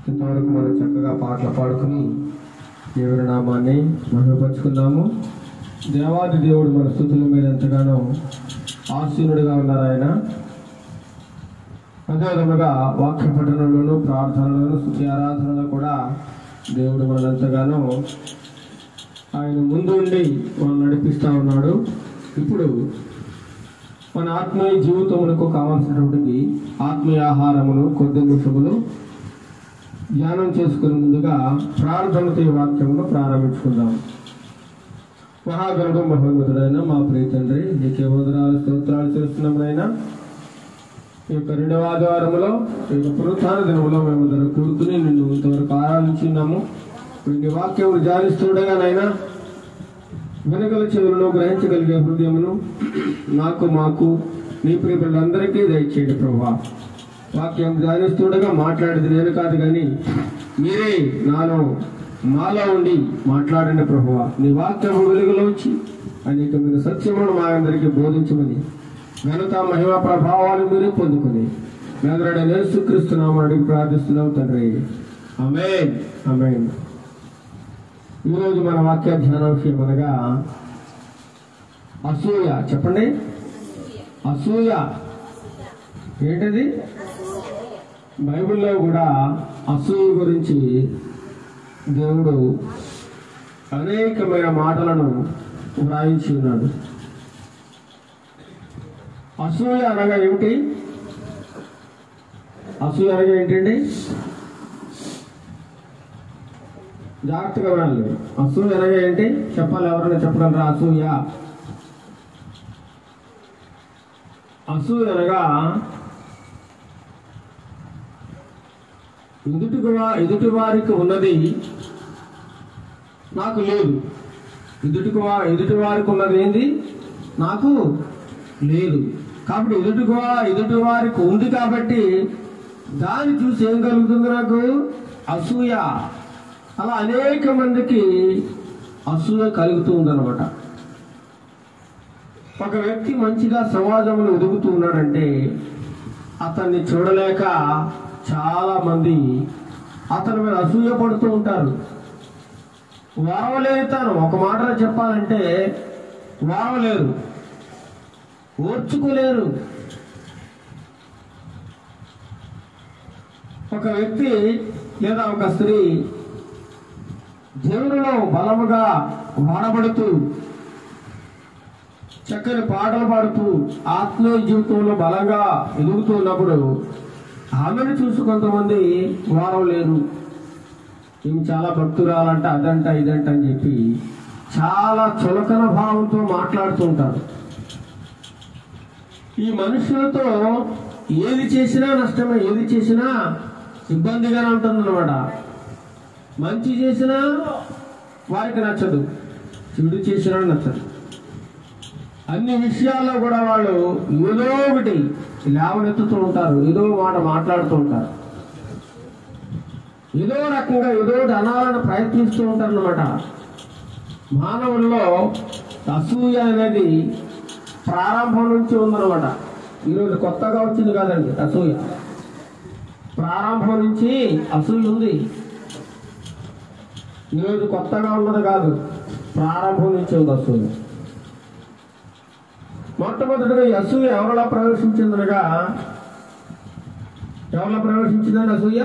ఇంతవరకు మనం చక్కగా పాటలు పాడుకుని దేవుని నామాన్ని మహిమపరుచుకున్నాము. దేవాది దేవుడు మన స్తుతుల మీద ఎంతగానో ఆసీనుడిగా ఉన్నారు ఆయన. అదేవిధముగా వాక్య పఠనంలోను, ప్రార్థనలోను, స్తుతి ఆరాధనలో కూడా దేవుడు మనల్ని ఎంతగానో ఆయన ముందు ఉండి మనం నడిపిస్తూ ఉన్నాడు. ఇప్పుడు మన ఆత్మీయ జీవితములకు కావాల్సినటువంటి ఆత్మీయ ఆహారమును కొద్ది నిమిషములు ధ్యానం చేసుకునే ముందుగా ప్రార్థనతో ఈ వాక్యమును ప్రారంభించుకుందాం. మహాగణుడు మహోన్నతుడైన మా ప్రియ తండ్రి, నీకే వందనాలు స్తోత్రాలు చేస్తున్నామైనా ఈ యొక్క 2వ ఆదివారములో ఈ యొక్క పునరుత్థాన దినములో మేమందరం కూర్చుని నిన్ను ఇంతవరకు ఆరాధించున్నాము. నీ వాక్యములు ధ్యానిస్తుండగానైనా వెనుకల చెవులను గ్రహించగలిగే హృదయమును మాకు నీ ప్రియ పిల్లలందరికీ దయచేయండి ప్రభువా. వాక్యం ధ్యానిస్తుండగా మాట్లాడేది నేను కాదు కానీ మీరే మాలో ఉండి మాట్లాడండి ప్రభువా. నీ వాక్యము వెలుగులోంచి అనేకమైన సత్యమును మా అందరికీ బోధించమని ఘనత మహిమ ప్రభావాలు మీరు పొందుకొని మేదరడైన యేసుక్రీస్తు నామమున అడిగి ప్రార్థిస్తున్నాం తండ్రి. ఆమేన్, ఆమేన్. ఈరోజు మన వాక్య ధ్యానాంశం అనగా అసూయ. చెప్పండి, అసూయ ఏంటది? బైబిల్లో కూడా అసూయ గురించి దేవుడు అనేకమైన మాటలను వ్రాయించి ఉన్నాడు. అసూయ అనగా ఏమిటి? అసూయ అనగా ఏంటండి? జాగ్రత్తగా వినాలి. అసూయ అనగా ఏంటి చెప్పాలి. ఎవరైనా చెప్పగలరా? అసూయ అనగా ఎదుటి వారికి ఉన్నది నాకు లేదు. ఎదుటి వారికి ఉన్నది ఏంది? నాకు లేదు. కాబట్టి ఎదుటి వారికి ఉంది కాబట్టి దాన్ని చూసి ఏం కలుగుతుంది? నాకు అసూయ. అలా అనేక మందికి అసూయ కలుగుతూ ఉందన్నమాట. ఒక వ్యక్తి మంచిగా సమాజంలో ఎదుగుతూ ఉన్నాడంటే అతన్ని చూడలేక చాలా మంది అతని మీద అసూయ పడుతూ ఉంటారు. వారవలేతాను, ఒక మాటలో చెప్పాలంటే వారవలేరు, ఓర్చుకోలేరు. ఒక వ్యక్తి లేదా ఒక స్త్రీ దేవునిలో బలముగా వాడబడుతూ చక్కని పాటలు పాడుతూ ఆత్మీయ జీవితంలో బలంగా ఎదుగుతూ ఉన్నప్పుడు ఆమెను చూసి కొంతమంది వారవలేరు. ఈమె చాలా భక్తురాలంట, అదంట ఇదంట అని చెప్పి చాలా చులకన భావంతో మాట్లాడుతూ ఉంటారు. ఈ మనుషులతో ఏది చేసినా నష్టమే, ఏది చేసినా ఇబ్బందిగానే ఉంటుందన్నమాట. మంచి చేసినా వారికి నచ్చదు, చెడు చేసినా నచ్చదు. అన్ని విషయాల్లో కూడా వాళ్ళు ఏదో ఒకటి లేవనెత్తుతూ ఉంటారు, ఏదో మాట మాట్లాడుతూ ఉంటారు, ఏదో రకంగా ఏదో ఒకటి అనాలని ప్రయత్నిస్తూ ఉంటారు అన్నమాట. మానవుల్లో అసూయ అనేది ప్రారంభం నుంచి ఉందన్నమాట. ఈరోజు కొత్తగా వచ్చింది కాదండి అసూయ. ప్రారంభం నుంచి అసూయ ఉంది. ఈరోజు కొత్తగా ఉన్నది కాదు, ప్రారంభం నుంచి ఉంది అసూయ. మొట్టమొదటిగా ఈ అసూయ ఎవరిలో ప్రవేశించిందనగా, ఎవరిలో ప్రవేశించిందండి అసూయ?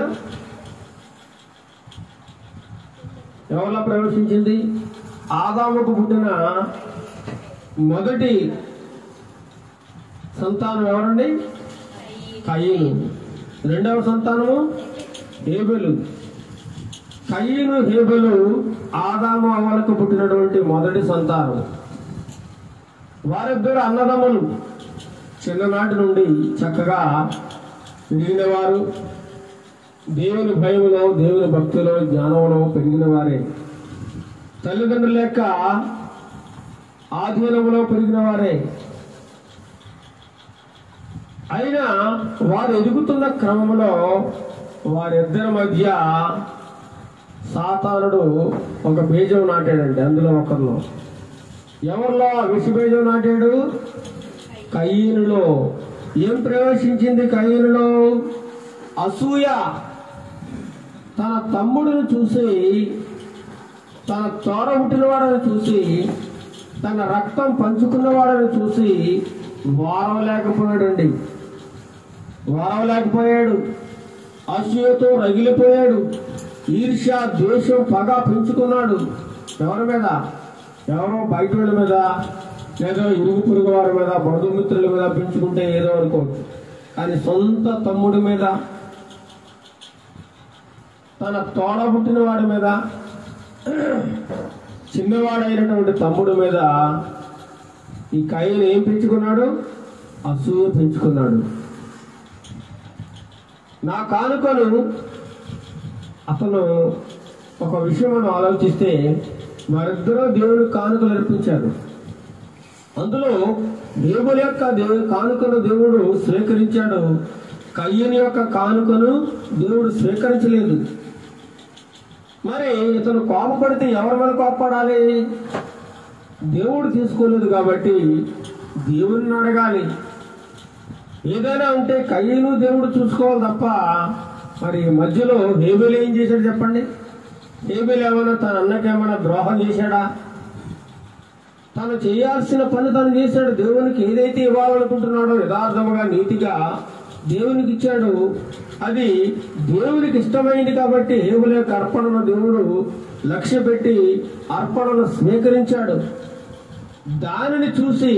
ఎవరిలో ప్రవేశించింది? ఆదాముకు పుట్టిన మొదటి సంతానం ఎవరండి? కయీను. రెండవ సంతానము హేబెలు. కయీను హేబెలు ఆదాము అవ్వలకు పుట్టినటువంటి మొదటి సంతానం. వారిద్దరు అన్నదమ్ములు. చిన్ననాటి నుండి చక్కగా పెరిగిన వారు, దేవుని భయములో, దేవుని భక్తిలో, జ్ఞానంలో పెరిగిన వారే. తల్లిదండ్రుల యొక్క ఆధీనంలో పెరిగిన వారే. అయినా వారు ఎదుగుతున్న క్రమంలో వారిద్దరి మధ్య సాతానుడు ఒక బీజం నాటాడండి. అందులో ఒకరిలో, ఎవరిలో విష బీజం నాటాడు? కయీనులో. ఏం ప్రవేశించింది కయీనులో? అసూయ తన తమ్ముడిని చూసి, తన తోడ పుట్టినవాడని చూసి, తన రక్తం పంచుకున్నవాడని చూసి వారవలేకపోయాడండి. వారవలేకపోయాడు. అసూయతో రగిలిపోయాడు. ఈర్ష్య, ద్వేషం, పగ పెంచుకున్నాడు. ఎవరి మీద? ఎవరో బయట వాళ్ళ మీద, లేదో ఇరుగు పొరుగు వారి మీద, బంధుమిత్రుల మీద పెంచుకుంటే ఏదో అనుకోవచ్చు. కానీ సొంత తమ్ముడి మీద, తన తోడ పుట్టిన వాడి మీద, చిన్నవాడైనటువంటి తమ్ముడి మీద ఈ కయీను ఏం పెంచుకున్నాడు? అసూయ పెంచుకున్నాడు. నా కానుకలు, అతను ఒక విషయం మనం ఆలోచిస్తే, వారిద్దరూ దేవునికి కానుకలు అర్పించారు. అందులో హేబెలు యొక్క కానుకను దేవుడు స్వీకరించాడు. కయీను యొక్క కానుకను దేవుడు స్వీకరించలేదు. మరి ఇతను కోపపడితే ఎవరి మీద కోపపడాలి? దేవుడు తీసుకోలేదు కాబట్టి దేవుడిని అడగాలి. ఏదైనా ఉంటే కయీను దేవుడు చూసుకోవాలి తప్ప, మరి మధ్యలో హేబెలు ఏం చేశాడు చెప్పండి? హేబెలు ఏమైనా తన అన్నకేమైనా ద్రోహం చేశాడా? తను చేయాల్సిన పని తను చేశాడు. దేవునికి ఏదైతే ఇవ్వాలనుకుంటున్నాడో యథార్థముగా, నీతిగా దేవునికి ఇచ్చాడు. అది దేవునికి ఇష్టమైంది కాబట్టి హేబెలు యొక్క అర్పణను దేవుడు లక్ష్య పెట్టి అర్పణను స్వీకరించాడు. దానిని చూసి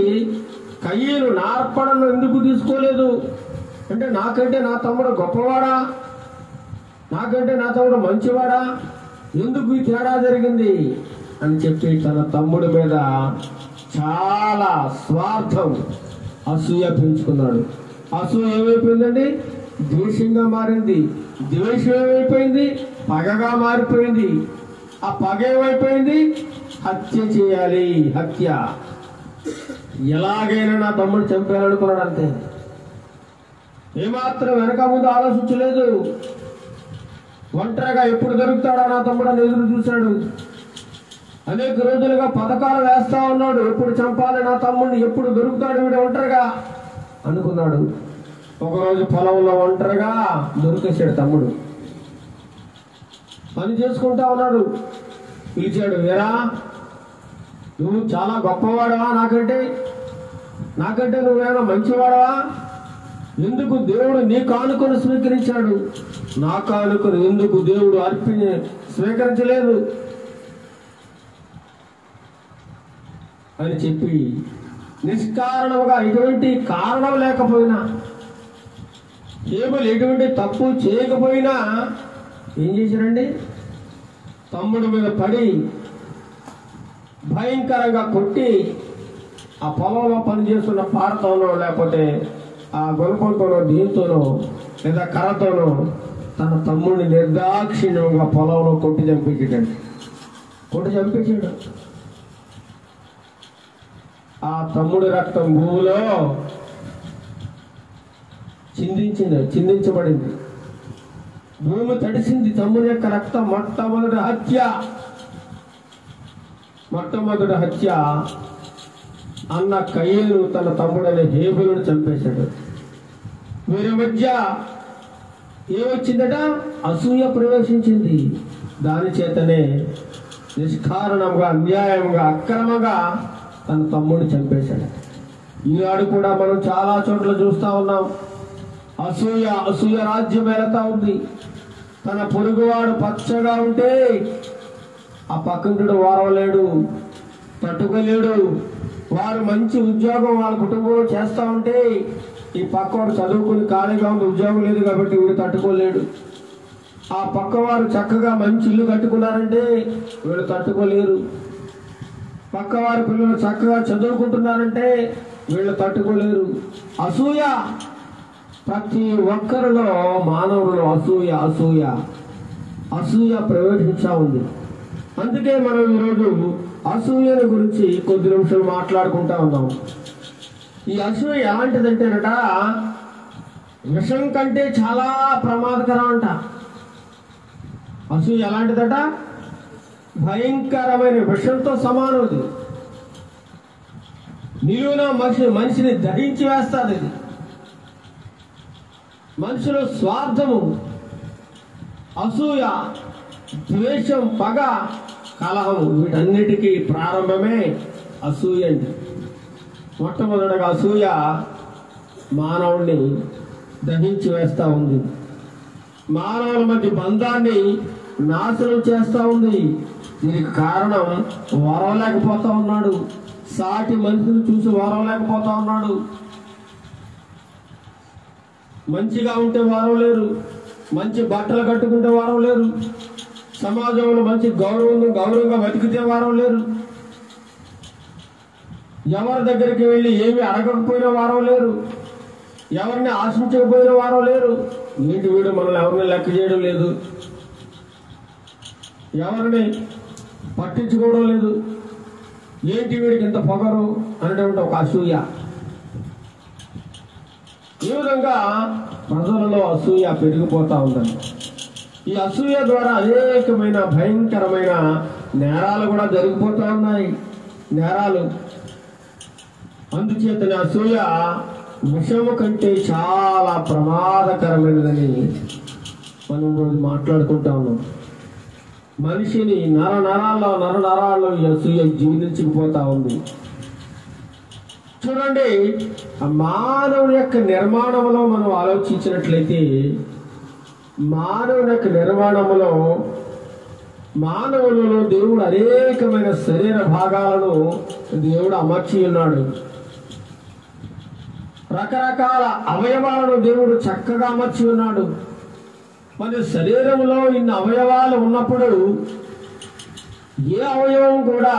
కయీను నా అర్పణను ఎందుకు తీసుకోలేదు అంటే, నాకంటే నా తమ్ముడు గొప్పవాడా, నాకంటే నా తమ్ముడు మంచివాడా, ఎందుకు ఈ తేడా జరిగింది అని చెప్పి తన తమ్ముడి మీద చాలా స్వార్థం, అసూయ పెంచుకున్నాడు. అసూయ ఏమైపోయిందండి? ద్వేషంగా మారింది. ద్వేషం ఏమైపోయింది? పగగా మారిపోయింది. ఆ పగ ఏమైపోయింది? హత్య చేయాలి. హత్య. ఎలాగైనా నా తమ్ముడు చంపేయాలనుకున్నాడు అంతే. ఏమాత్రం వెనక ముందు ఆలోచించలేదు. ఒంటరిగా ఎప్పుడు దొరుకుతాడా నా తమ్ముడు అని ఎదురు చూశాడు. అనేక రోజులుగా పథకాలు వేస్తా ఉన్నాడు. ఎప్పుడు చంపాలి నా తమ్ముడిని, ఎప్పుడు దొరుకుతాడు వీడు ఒంటరిగా అనుకున్నాడు. ఒకరోజు పొలంలో ఒంటరిగా దొరికేశాడు తమ్ముడు. పని చేసుకుంటా ఉన్నాడు. పిలిచాడు, వేరా నువ్వు చాలా గొప్పవాడవా, నాకంటే నువ్వేమైనా మంచివాడవా? ఎందుకు దేవుడు నీ కానుకను స్వీకరించాడు, నా కానుకను ఎందుకు దేవుడు స్వీకరించలేదు అని చెప్పి నిష్కారణముగా, ఎటువంటి కారణం లేకపోయినా, హేబెలు ఎటువంటి తప్పు చేయకపోయినా ఏం చేశారండి? తమ్ముడి మీద పడి భయంకరంగా కొట్టి, ఆ పొలంలో పనిచేస్తున్న పారతోనో లేకపోతే ఆ గొలుపంతోనో దీంతోనో లేదా కర్రతోనో తన తమ్ముడిని నిర్దాక్షిణ్యంగా పొలంలో కొట్టి చంపించాడు. ఆ తమ్ముడి రక్తం భూమిలో చిందించబడింది. భూమి తడిసింది. తమ్ముడి యొక్క రక్తం. మొట్టమొదటి హత్య అన్న కయీను తన తమ్ముడైన హేబెలును చంపేశాడు. వీరి మధ్య ఏమొచ్చిందట? అసూయ ప్రవేశించింది. దాని చేతనే నిష్కారణంగా, అన్యాయంగా, అక్రమంగా తన తమ్ముడిని చంపేశాడు. ఈనాడు కూడా మనం చాలా చోట్ల చూస్తా ఉన్నాం. అసూయ రాజ్యం వెళతా ఉంది. తన పొరుగువాడు పచ్చగా ఉంటే ఆ పక్కింటుడు వారవలేడు, తట్టుకోలేడు. వారు మంచి ఉద్యోగం వాళ్ళ కుటుంబంలో చేస్తూ ఉంటే ఈ పక్కవాడు చదువుకుని ఖాళీగా ఉంది, ఉద్యోగం లేదు కాబట్టి వీడు తట్టుకోలేడు. ఆ పక్కవారు చక్కగా మంచి ఇల్లు కట్టుకున్నారంటే వీళ్ళు తట్టుకోలేరు. పక్కవారి పిల్లలు చక్కగా చదువుకుంటున్నారంటే వీళ్ళు తట్టుకోలేరు. అసూయ ప్రతి ఒక్కరిలో, మానవులలో అసూయ ప్రవేశించా ఉంది. అందుకే మనం ఈరోజు అసూయను గురించి కొద్ది నిమిషాలు మాట్లాడుకుంటా ఉన్నాం. ఈ అసూయ ఎలాంటిదంటేనట, విషం కంటే చాలా ప్రమాదకరం అంట. అసూయ ఎలాంటిదట? భయంకరమైన విషంతో సమానం. ఇది నిలువున మనిషిని దహించి వేస్తుంది. ఇది మనుషుల స్వార్థము, అసూయ, ద్వేషం, పగ, కలహము, వీటన్నిటికీ ప్రారంభమే అసూయ అండి. మొట్టమొదటిగా అసూయ మానవుణ్ణి దహించి వేస్తూ ఉంది. మానవుల మధ్య బంధాన్ని నాశనం చేస్తూ ఉంది. దీనికి కారణం ఓరవలేకపోతా ఉన్నాడు. సాటి మనిషిని చూసి ఓరవలేకపోతా ఉన్నాడు. మంచిగా ఉంటే వారవలేరు, మంచి బట్టలు కట్టుకుంటే వారవలేరు, సమాజంలో మంచి గౌరవంగా బతికితే వారవలేరు, ఎవరి దగ్గరికి వెళ్ళి ఏమి అడగకపోయినా వారవలేరు, ఎవరిని ఆశించకపోయినా వారవలేరు. ఏంటి వీడు మనల్ని ఎవరిని లెక్క చేయడం లేదు, ఎవరిని పట్టించుకోవడం లేదు, ఏంటి వీడికి ఇంత పొగరు అనేటువంటి ఒక అసూయ. ఈ విధంగా ప్రజలలో అసూయ పెరిగిపోతా ఉందండి. ఈ అసూయ ద్వారా అనేకమైన భయంకరమైన నేరాలు కూడా జరిగిపోతూ ఉన్నాయి. నేరాలు అందుచేతనే అసూయ విషము కంటే చాలా ప్రమాదకరమైనదని మనం రోజు మాట్లాడుకుంటా ఉన్నాం. మనిషిని నరాల్లో ఈ అసూయ జీవించుకుపోతా ఉంది. చూడండి, ఆ మానవుని యొక్క నిర్మాణంలో మనం ఆలోచించినట్లయితే, మానవుని యొక్క నిర్మాణంలో మానవులలో దేవుడు అనేకమైన శరీర భాగాలను దేవుడు అమర్చి ఉన్నాడు. రకరకాల అవయవాలను దేవుడు చక్కగా అమర్చి ఉన్నాడు. మన శరీరంలో ఇన్ని అవయవాలు ఉన్నప్పుడు ఏ అవయవం కూడా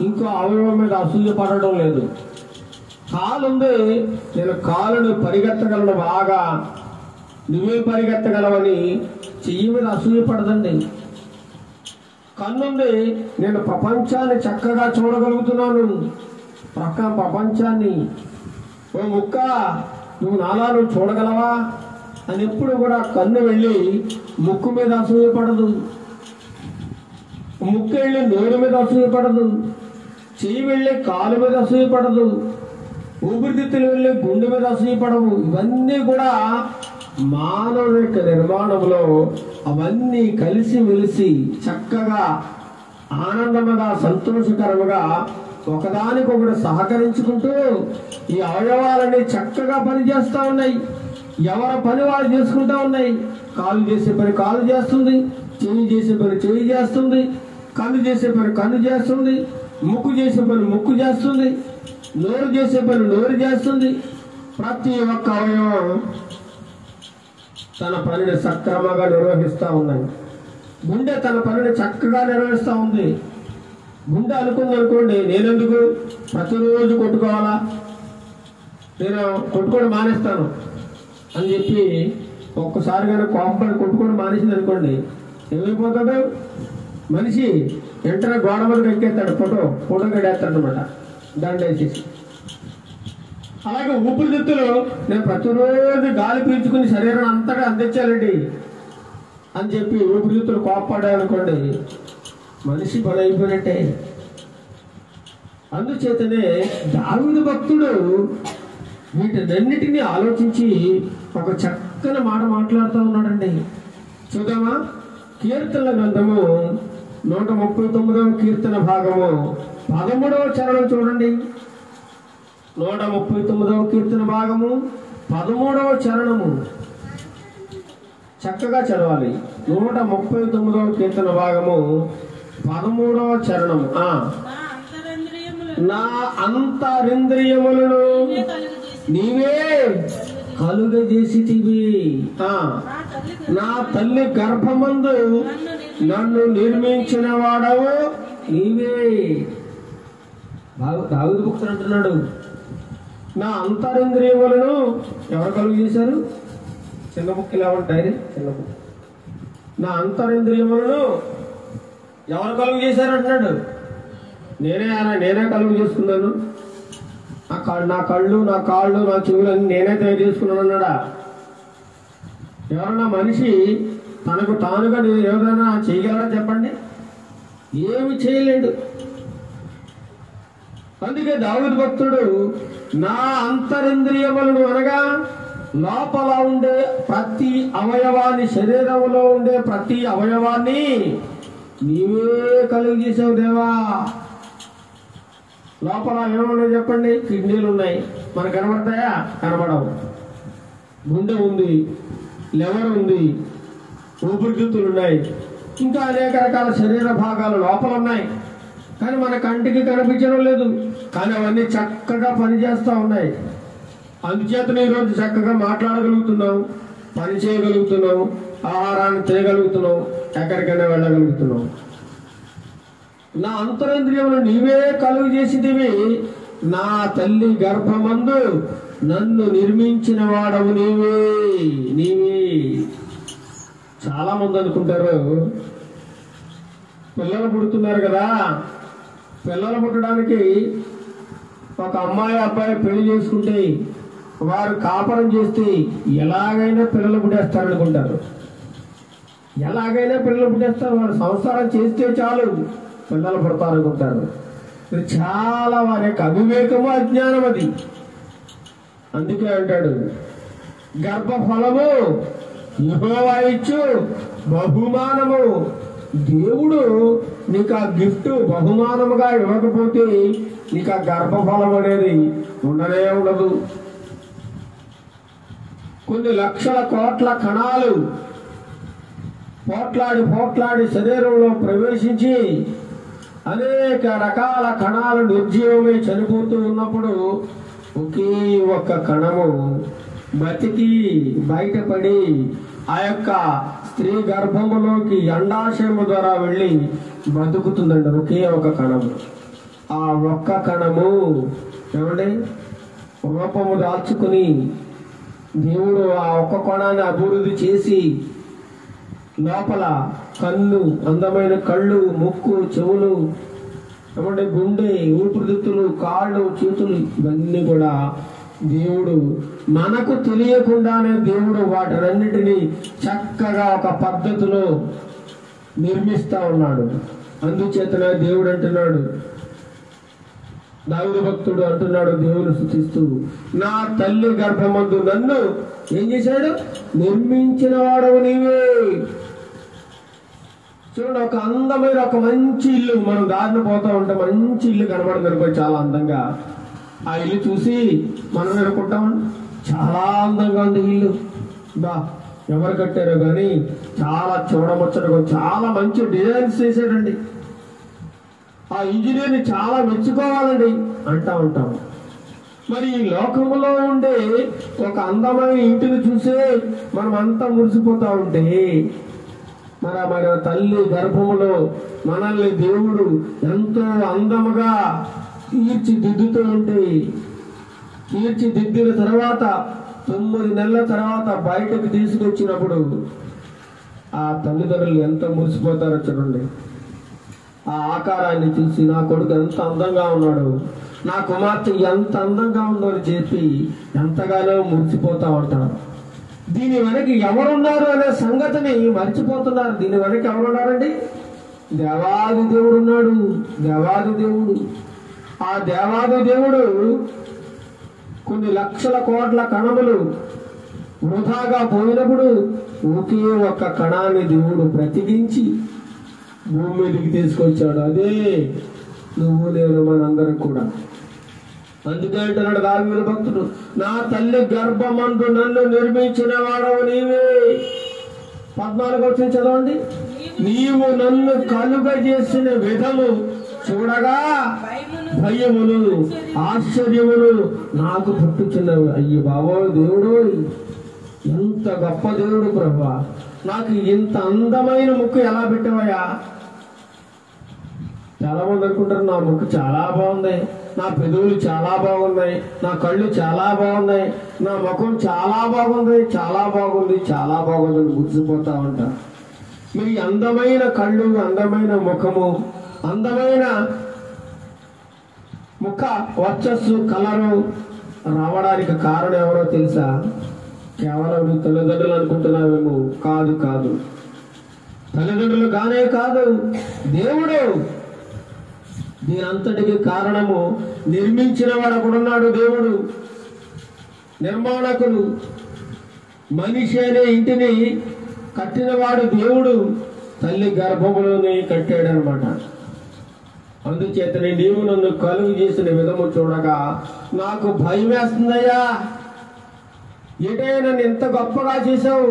ఇంకో అవయవం మీద అసూయ పడడం లేదు. కాలుంది, నేను కాలుని పరిగెత్తగలను బాగా, నువ్వే పరిగెత్తగలవని చెయ్యి మీద అసూయ పడదండి. కన్నుంది, నేను ప్రపంచాన్ని చక్కగా చూడగలుగుతున్నాను, ప్రపంచాన్ని. ఓ ముక్క, నువ్వు నాలా నువ్వు చూడగలవా అని ఎప్పుడు కూడా కన్ను వెళ్ళి ముక్కు మీద అసూయ పడదు, ముక్కు వెళ్ళి నోరు మీద అసూయ పడదు, చెయ్యి వెళ్ళి కాలు మీద అసూయ పడదు, ఊపిరితిత్తులు వెళ్ళి గుండె మీద అసూయ పడవు. ఇవన్నీ కూడా మానవుని యొక్క నిర్మాణంలో అవన్నీ కలిసి మెలిసి చక్కగా ఆనందముగా సంతోషకరముగా ఒకదానికొకటి సహకరించుకుంటూ ఈ అవయవాలన్నీ చక్కగా పనిచేస్తూ ఉన్నాయి. ఎవరి పని వాళ్ళు చేసుకుంటూ ఉన్నాయి. కాలు చేసే పని కాలు చేస్తుంది, చెయ్యి చేసే పని చెయ్యి చేస్తుంది, కన్ను చేసే పని కన్ను చేస్తుంది, ముక్కు చేసే పని ముక్కు చేస్తుంది, నోరు చేసే పని నోరు చేస్తుంది. ప్రతి ఒక్క అవయవం తన పనిని సక్రమంగా నిర్వహిస్తూ ఉన్నాయి. గుండె తన పనిని చక్కగా నిర్వహిస్తూ ఉంది. గుండె అనుకుందనుకోండి, నేనెందుకు ప్రతిరోజు కొట్టుకోవాలా, నేను కొట్టుకోవడం మానేస్తాను అని చెప్పి ఒక్కసారి కానీ కోపడి కొట్టుకోవడం మానేసింది అనుకోండి, ఏమైపోతాడు మనిషి? వెంటనే గోడ మీద ఎక్కేస్తాడు, ఫోటో గడేస్తాడు అనమాట, దండేసేసి. అలాగే ఊపిరితిత్తులు, నేను ప్రతిరోజు గాలి పీల్చుకుని శరీరం అంతగా అందించాలండి అని చెప్పి ఊపిరితిత్తులు కోపపడాయనుకోండి, మనిషి పని అయిపోయినట్టే. అందుచేతనే దావీదు భక్తుడు వీటినన్నిటినీ ఆలోచించి ఒక చక్కని మాట మాట్లాడుతూ ఉన్నాడండి. చూద్దామా? కీర్తనల గ్రంథము 139వ కీర్తన భాగము 13వ చరణం చూడండి. 139వ కీర్తన భాగము 13వ చరణము చక్కగా చదవాలి. 139వ కీర్తన భాగము 13వ చరణము. నా అంతరింద్రియములను నీవే కలుగజేసితివి, నా తల్లి గర్భమందు నన్ను నిర్మించిన వాడవు నీవే. దావీదు భక్తుడు అంటున్నాడు, నా అంతరింద్రియములను ఎవరు కలుగు చేశారు? చిన్న బుక్ ఇలా ఉంటాయి, చిన్న బుక్. నా అంతరింద్రియములను ఎవరు కలుగు చేశారు అంటున్నాడు. నేనే కలుగు చేసుకున్నాను. నా కళ్ళు, నా కాళ్ళు, నా చెవులన్నీ నేనే తయారు చేసుకున్నాను అన్నాడా? ఎవరన్నా మనిషి తనకు తానుగా ఏదైనా చేయగలరా చెప్పండి? ఏమి చేయలేడు. అందుకే దావీదు భక్తుడు నా అంతరింద్రియములను అనగా లోపల ఉండే ప్రతి అవయవాన్ని, శరీరంలో ఉండే ప్రతి అవయవాన్ని నీవే కలుగు చేసావు దేవా. లోపల ఏమున్నాయి చెప్పండి? కిడ్నీలు ఉన్నాయి, మనకు కనబడతాయా? కనబడవు. గుండె ఉంది, లివర్ ఉంది, ఊపిరితిత్తులు ఉన్నాయి, ఇంకా అనేక రకాల శరీర భాగాలు లోపల ఉన్నాయి. కానీ మన కంటికి కనిపించడం లేదు, కానీ అవన్నీ చక్కగా పనిచేస్తూ ఉన్నాయి. అందుచేతనే ఈరోజు చక్కగా మాట్లాడగలుగుతున్నాం, పని చేయగలుగుతున్నాం, ఆహారాన్ని తినగలుగుతున్నాం, ఎక్కడికైనా వెళ్ళగలుగుతున్నాం. నా అంతరేంద్రియములు నీవే కలుగు చేసిదివి. నా తల్లి గర్భమందు నన్ను నిర్మించిన వాడవు నీవే. నీవే. చాలా మంది అనుకుంటారు, పిల్లలు పుడుతున్నారు కదా, పిల్లలు పుట్టడానికి ఒక అమ్మాయి అబ్బాయి పెళ్లి చేసుకుంటే వారు కాపురం చేస్తే ఎలాగైనా పిల్లలు పుట్టేస్తారనుకుంటారు. ఎలాగైనా పిల్లలు పుట్టేస్తారు, వారు సంసారం చేస్తే చాలు పిల్లలు పుడతారనుకుంటారు. ఇది చాలా వారి యొక్క అవివేకము, అజ్ఞానం అది. అందుకే అంటాడు, గర్భఫలము యెహోవా ఇచ్చు బహుమానము. దేవుడు నీకు ఆ గిఫ్ట్ బహుమానముగా ఇవ్వకపోతే నీకు ఆ గర్భఫలం అనేది ఉండనే ఉండదు. కొన్ని లక్షల కోట్ల కణాలు పోట్లాడి శరీరంలో ప్రవేశించి అనేక రకాల కణాలు నిర్జీవమై చనిపోతూ ఉన్నప్పుడు ఒకే ఒక్క కణము బతికి బయటపడి ఆ యొక్క స్త్రీ గర్భములోకి అండాశయము ద్వారా వెళ్ళి బతుకుతుందండి. ఒకే ఒక కణము. ఆ ఒక్క కణము ఏమండి రూపము దాల్చుకుని దేవుడు ఆ ఒక్క కణాన్ని అభివృద్ధి చేసి లోపల కన్ను, అందమైన కళ్ళు, ముక్కు, చెవులు, ఏమంటే గుండె, ఊపిరితిత్తులు, కాళ్ళు, చేతులు, ఇవన్నీ కూడా దేవుడు మనకు తెలియకుండానే దేవుడు వాటినన్నిటినీ చక్కగా ఒక పద్ధతిలో నిర్మిస్తా ఉన్నాడు. అందుచేతనే దేవుడు అంటున్నాడు, దావీదు భక్తుడు అంటున్నాడు దేవుని స్తుతిస్తూ, నా తల్లి గర్భమందు నన్ను ఏం చేశాడు? నిర్మించిన వాడవు నీవే. చూడండి, ఒక అందమైన ఒక మంచి ఇల్లు, మనం దారిన పోతా ఉంటే మంచి ఇల్లు కనబడుతుంది అనుకో, చాలా అందంగా. ఆ ఇల్లు చూసి మనం అనుకుంటాం చాలా అందంగా ఉంది ఇల్లు, బా ఎవరు కట్టారో కానీ చాలా చూడముచ్చటగా, చాలా మంచి డిజైన్స్ చేశాడండి, ఆ ఇంజనీర్ని చాలా మెచ్చుకోవాలండి అంటా ఉంటాం. మరి ఈ లోకంలో ఉండే ఒక అందమైన ఇంటిని చూసే మనం అంతా మురిసిపోతా ఉంటే మరి తల్లి గర్భములో మనల్ని దేవుడు ఎంతో అందముగా తీర్చిదిద్దుతూ ఉంటే, తీర్చిదిద్దిన తర్వాత 9 నెలల తర్వాత బయటకు తీసుకొచ్చినప్పుడు ఆ తల్లిదండ్రులు ఎంత మురిసిపోతారో చూడండి. ఆ ఆకారాన్ని చూసి నా కొడుకు ఎంత అందంగా ఉన్నాడు, నా కుమార్తె ఎంత అందంగా ఉందో అని చెప్పి ఎంతగానో మురిసిపోతా ఉంటారు. దీని వెనక ఎవరున్నారు అనే సంగతిని మర్చిపోతున్నారు. దీని వెనక ఎవరున్నారండి? దేవాది దేవుడు ఉన్నాడు. దేవాది దేవుడు. ఆ దేవాది దేవుడు కొన్ని లక్షల కోట్ల కణములు వృధాగా పోయినప్పుడు ఒకే ఒక్క కణాన్ని దేవుడు బ్రతికించి భూమి మీదకి తీసుకొచ్చాడు. అదే నువ్వు నేను మనందరం కూడా. అందుకే అంటున్నాడు దావీదు భక్తుడు, నా తల్లి గర్భమందు నన్ను నిర్మించిన వాడవు నీవే. 14వ వచనం చదవండి. నీవు నన్ను కలుగజేసిన విధము చూడగా భయమును ఆశ్చర్యమును నాకు పుట్టుచున్నవి. అయ్యి బాబో దేవుడు, ఎంత గొప్ప దేవుడు ప్రభువా, నాకు ఇంత అందమైన ముక్కు ఎలా పెట్టావయ్యా. చాలా మంది అనుకుంటారు నా ముక్కు చాలా బాగుంది, నా పెదవులు చాలా బాగున్నాయి, నా కళ్ళు చాలా బాగున్నాయి, నా ముఖం చాలా బాగుంది, చాలా బాగుంది, చాలా బాగుంది అని గుర్చిపోతా ఉంటా. మరి అందమైన కళ్ళు, అందమైన ముఖము, అందమైన ముఖ వర్చస్సు, కలరు రావడానికి కారణం ఎవరో తెలుసా? కేవలం నువ్వు తల్లిదండ్రులు అనుకుంటున్నావేమో. కాదు కాదు, తల్లిదండ్రులు కానే కాదు, దేవుడు. దీనంతటికి కారణము నిర్మించిన వాడు ఒకడున్నాడు, దేవుడు, నిర్మాణకుడు. మనిషి అనే ఇంటిని కట్టినవాడు దేవుడు తల్లి గర్భములోని కట్టాడనమాట. అందుచేతనే నీవు నన్ను కలుగు చేసిన విధము చూడగా నాకు భయం వేస్తుందయ్యా. ఏటే నన్ను ఇంత గొప్పగా చేశావు,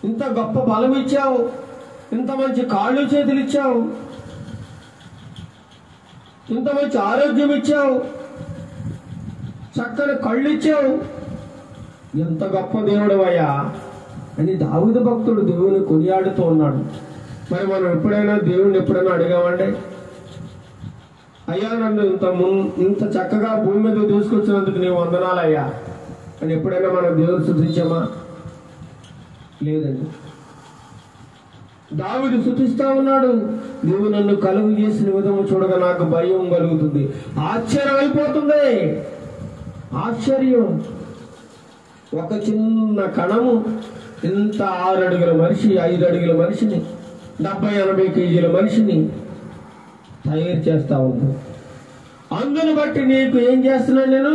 ఇంత గొప్ప బలం ఇచ్చావు, ఇంత మంచి కాళ్ళు చేతులు ఇచ్చావు, ఇంత మంచి ఆరోగ్యం ఇచ్చావు, చక్కని కళ్ళు ఇచ్చావు, ఎంత గొప్ప దేవుడు అయ్యా అని దావీదు భక్తుడు దేవుని కొనియాడుతూ ఉన్నాడు. మరి మనం ఎప్పుడైనా దేవుణ్ణి ఎప్పుడైనా అడిగామండి, అయ్యా నన్ను ఇంత చక్కగా భూమి మీద తీసుకొచ్చినందుకు నీ వందనాలయ్యా అని ఎప్పుడైనా మనం దేవుని స్తుతించామా? లేదండి. దావీదు స్తుతిస్తా ఉన్నాడు, నీవు నన్ను కలుగు చేసిన విధము చూడగా నాకు భయం కలుగుతుంది, ఆశ్చర్యం అయిపోతుంది. ఆశ్చర్యం, ఒక చిన్న కణము ఇంత 6 అడుగుల మనిషి, 5 అడుగుల మనిషిని, 70-80 కేజీల మనిషిని తయారు చేస్తా ఉంది. అందుని బట్టి నీకు ఏం చేస్తున్నాను, నేను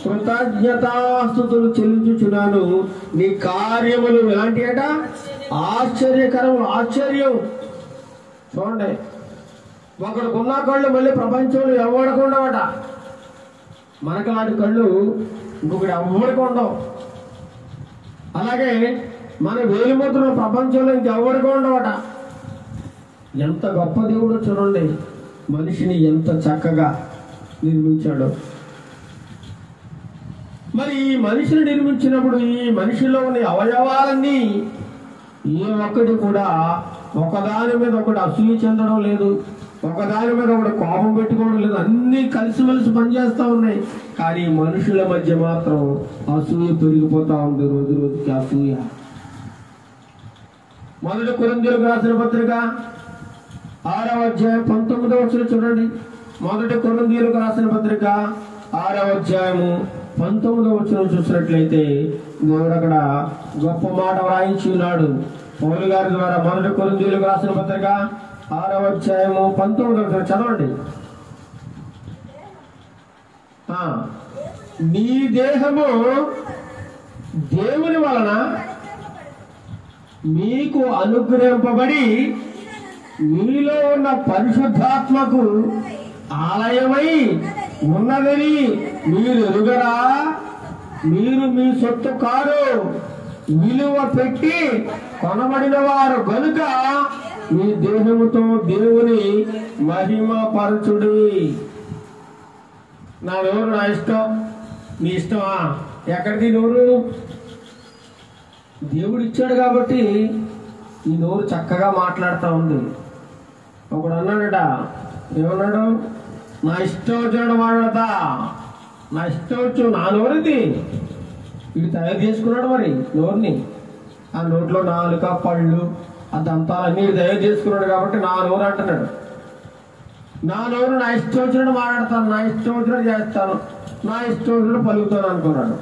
కృతజ్ఞతాస్తుతులు చెల్లించుచున్నాను. నీ కార్యములు ఎలాంటి అట? ఆశ్చర్యకరం. ఆశ్చర్యం. చూడండి, ఒకడుకున్న కళ్ళు మళ్ళీ ప్రపంచంలో ఎవరికి ఉండవట. మనకు లాంటి కళ్ళు ఇంకొకటి ఎవరికి ఉండవు. అలాగే మన వేలిముద్రలు ప్రపంచంలో ఇంకెవరికి ఉండవట. ఎంత గొప్ప దేవుడో చూడండి, మనిషిని ఎంత చక్కగా నిర్మించాడు. మరి ఈ మనిషిని నిర్మించినప్పుడు ఈ మనిషిలో ఉన్న అవయవాలన్నీ ఏ ఒక్కటి కూడా ఒకదాని మీద ఒకటి అసూయ చెందడం లేదు, ఒకదాని మీద ఒకటి కోపం పెట్టుకోవడం లేదు. అన్నీ కలిసిమెలిసి పనిచేస్తూ ఉన్నాయి. కానీ మనుషుల మధ్య మాత్రం అసూయ పెరిగిపోతా ఉంది, రోజు రోజుకి అసూయ. మొదటి కొరింథీయులకు రాసిన పత్రిక 6వ అధ్యాయం 19వ వచనం చూడండి. మొదటి కొరింథీయులకు రాసిన పత్రిక 6వ అధ్యాయము 19వ వచనం చూసినట్లయితే దేవుడు అక్కడ గొప్ప మాట వ్రాయించి ఉన్నాడు పౌలు గారి ద్వారా. మొదటి కొరింథీయులకు రాసిన పత్రిక 6వ అధ్యాయము 19వ వచనం చదవండి. నీ దేహము దేవుని వలన మీకు అనుగ్రహింపబడి మీలో ఉన్న పరిశుద్ధాత్మకు ఆలయమై ఉన్నదని మీరు ఎరుగరా? మీరు మీ సొత్తు కారు, విలువ పెట్టి కొనబడిన వారు గనుక మీ దేహముతో దేవుని మహిమపరచుడి. నా నోరు నా ఇష్టం, నీ ఇష్టమా? ఎక్కడిది నోరు? దేవుడు ఇచ్చాడు కాబట్టి ఈ నోరు చక్కగా మాట్లాడుతూ ఉంది. ఒకడు అన్నాడట, ఏమన్నాడు? నా ఇష్టం వచ్చాడు మాట్లాడతా, నా ఇష్టం వచ్చు, నా నోరుది. ఇది తయారు చేసుకున్నాడు మరి నోరుని. ఆ నోట్లో నాలుక, పళ్ళు, ఆ దంతాలు అన్ని తయారు చేసుకున్నాడు కాబట్టి నా నోరు అంటున్నాడు. నా నోరు నా ఇష్టం వచ్చినట్టు మాట్లాడతాను, నా ఇష్టం వచ్చినట్టు చేస్తాను, నా ఇష్టం వచ్చినట్టు పలుకుతాను అనుకున్నాడు.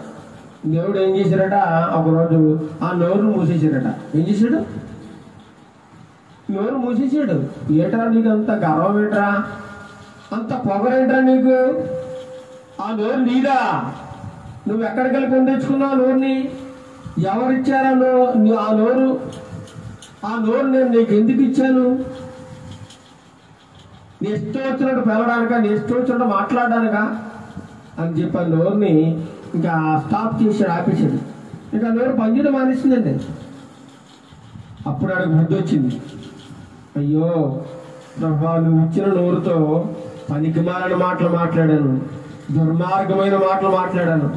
దేవుడు ఏం చేశాడట, ఒకరోజు ఆ నోరును మూసేసాడట. ఏం చేశాడు? నోరు మూసేసాడు. ఏట్రా నీకు అంత గర్వం, ఏట్రా అంత పొగరేంట్రా నీకు? ఆ నోరు నీదా? నువ్వు ఎక్కడికి వెళ్ళి పొందించుకున్నావు నోరుని? ఎవరిచ్చారా ఆ నోరు? ఆ నోరు నేను నీకు ఎందుకు ఇచ్చాను? నీ ఇష్టం వచ్చినట్టు పెరగడానిక, నీ ఇష్టం వచ్చినట్టు మాట్లాడడానిక అని చెప్పి ఆ నోరుని ఇంకా స్టాప్ చేశాడు, ఆపేశాడు. ఇంకా నోరు పనిచేయడం మానేసిందండి. అప్పుడు ఆడికి బుద్ధి వచ్చింది, అయ్యో ప్రభా, నువ్వు ఇచ్చిన నోరుతో పనికిమాలిన మాటలు మాట్లాడాను, దుర్మార్గమైన మాటలు మాట్లాడాను,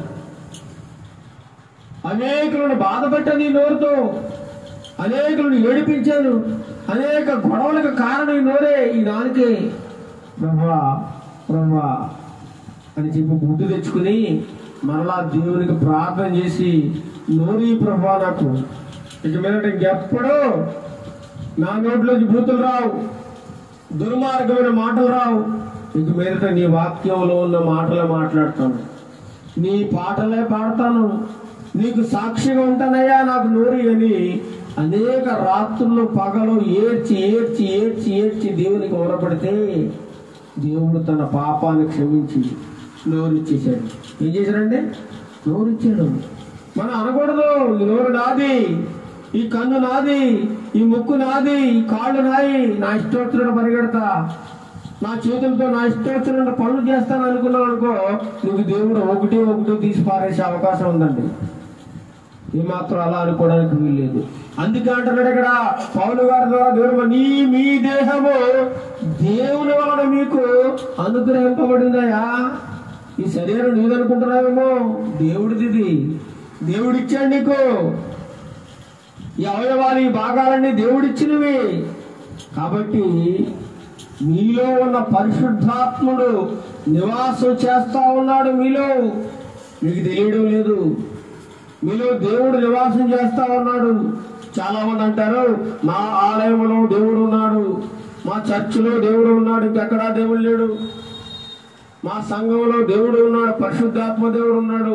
అనేకులను బాధపెట్టాను, ఈ నోరుతో అనేకులను ఏడిపించాను, అనేక గొడవలకు కారణం ఈ నోరే, ఈ నాలుకే. ప్రభా ప్రభా అని చెప్పి బుద్ధి తెచ్చుకుని మరలా దేవునికి ప్రార్థన చేసి, నోరు ప్రభా నాకు ఇక మీదట ఇంకెప్పుడు నా నోట్లోంచి బూతులు రావు, దుర్మార్గమైన మాటలు రావు, ఇక మీదట నీ వాక్యంలో ఉన్న మాటలే మాట్లాడతాను, నీ పాటలే పాడతాను, నీకు సాక్షిగా ఉంటానయ్యా నాకు నోరు అని అనేక రాత్రులు పగలు ఏడ్చి ఏడ్చి ఏడ్చి ఏడ్చి దేవునికి మొరపెడితే దేవుడు తన పాపాన్ని క్షమించి నోరు ఇచ్చేసాడు. ఏం చేశాడంటే నోరు ఇచ్చాడు. మనం అనకూడదు ఈ నోరు నాది, ఈ కన్ను నాది, ఈ ముక్కు నాది, ఈ కాళ్ళు నాయి, నా ఇష్టోత్తరుడు పరిగెడతా, నా చేతులతో నా ఇష్టోత్తరుడు పనులు చేస్తాను అనుకున్నావు అనుకో, నీకు దేవుడు ఒకటి తీసి పారేసే అవకాశం ఉందండి. ఏమాత్రం అలా అనుకోవడానికి వీల్లేదు. అందుకే అంటున్నాడు ఇక్కడ పౌలు గారి ద్వారా, దేవుడు మీ దేహము దేవుని వలన మీకు అనుగ్రహింపబడిందయా. ఈ శరీరం నీదనుకుంటున్నావేమో, దేవుడిది, దేవుడిచ్చాడు నీకు. ఈ అవయవాలు, ఈ భాగాలన్నీ దేవుడిచ్చినవి. కాబట్టి మీలో ఉన్న పరిశుద్ధాత్ముడు నివాసం చేస్తా ఉన్నాడు మీలో, మీకు తెలియడం లేదు. మీలో దేవుడు నివాసం చేస్తా ఉన్నాడు. చాలా మంది అంటారు, మా ఆలయంలో దేవుడు ఉన్నాడు, మా చర్చిలో దేవుడు ఉన్నాడు, ఇంకెక్కడా దేవుడు లేడు, మా సంఘంలో దేవుడు ఉన్నాడు, పరిశుద్ధాత్మ దేవుడు ఉన్నాడు,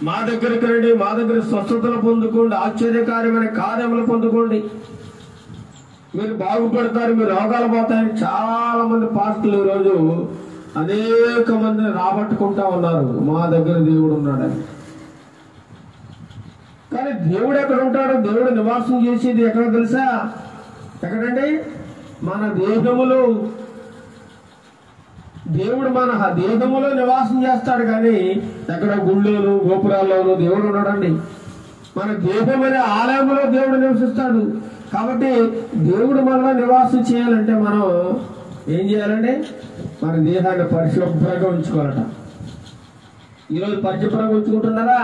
మా దగ్గరికి రండి, మా దగ్గర స్వస్థతలు పొందుకోండి, ఆశ్చర్యకార్యమైన కార్యములు పొందుకోండి, మీరు బాగుపడతారు, మీరు రోగాలు పోతాయని చాలా మంది పాస్టర్లు ఈరోజు అనేక మందిని రాబట్టుకుంటా ఉన్నారు, మా దగ్గర దేవుడు ఉన్నాడని. కానీ దేవుడు ఎక్కడ ఉంటాడు? దేవుడు నివాసం చేసేది ఎక్కడ తెలుసా? ఎక్కడండి? మన దేహములో. దేవుడు మన దేహములో నివాసం చేస్తాడు, కానీ ఎక్కడ గుళ్ళోను గోపురాల్లోనూ దేవుడు ఉన్నాడండి. మన దేహం అనే ఆలయంలో దేవుడు నివసిస్తాడు. కాబట్టి దేవుడు మనలో నివాసం చేయాలంటే మనం ఏం చేయాలండి? మన దేహాన్ని పరిశుభ్రంగా ఉంచుకోవాలట. ఈరోజు పరిశుభ్రంగా ఉంచుకుంటున్నారా?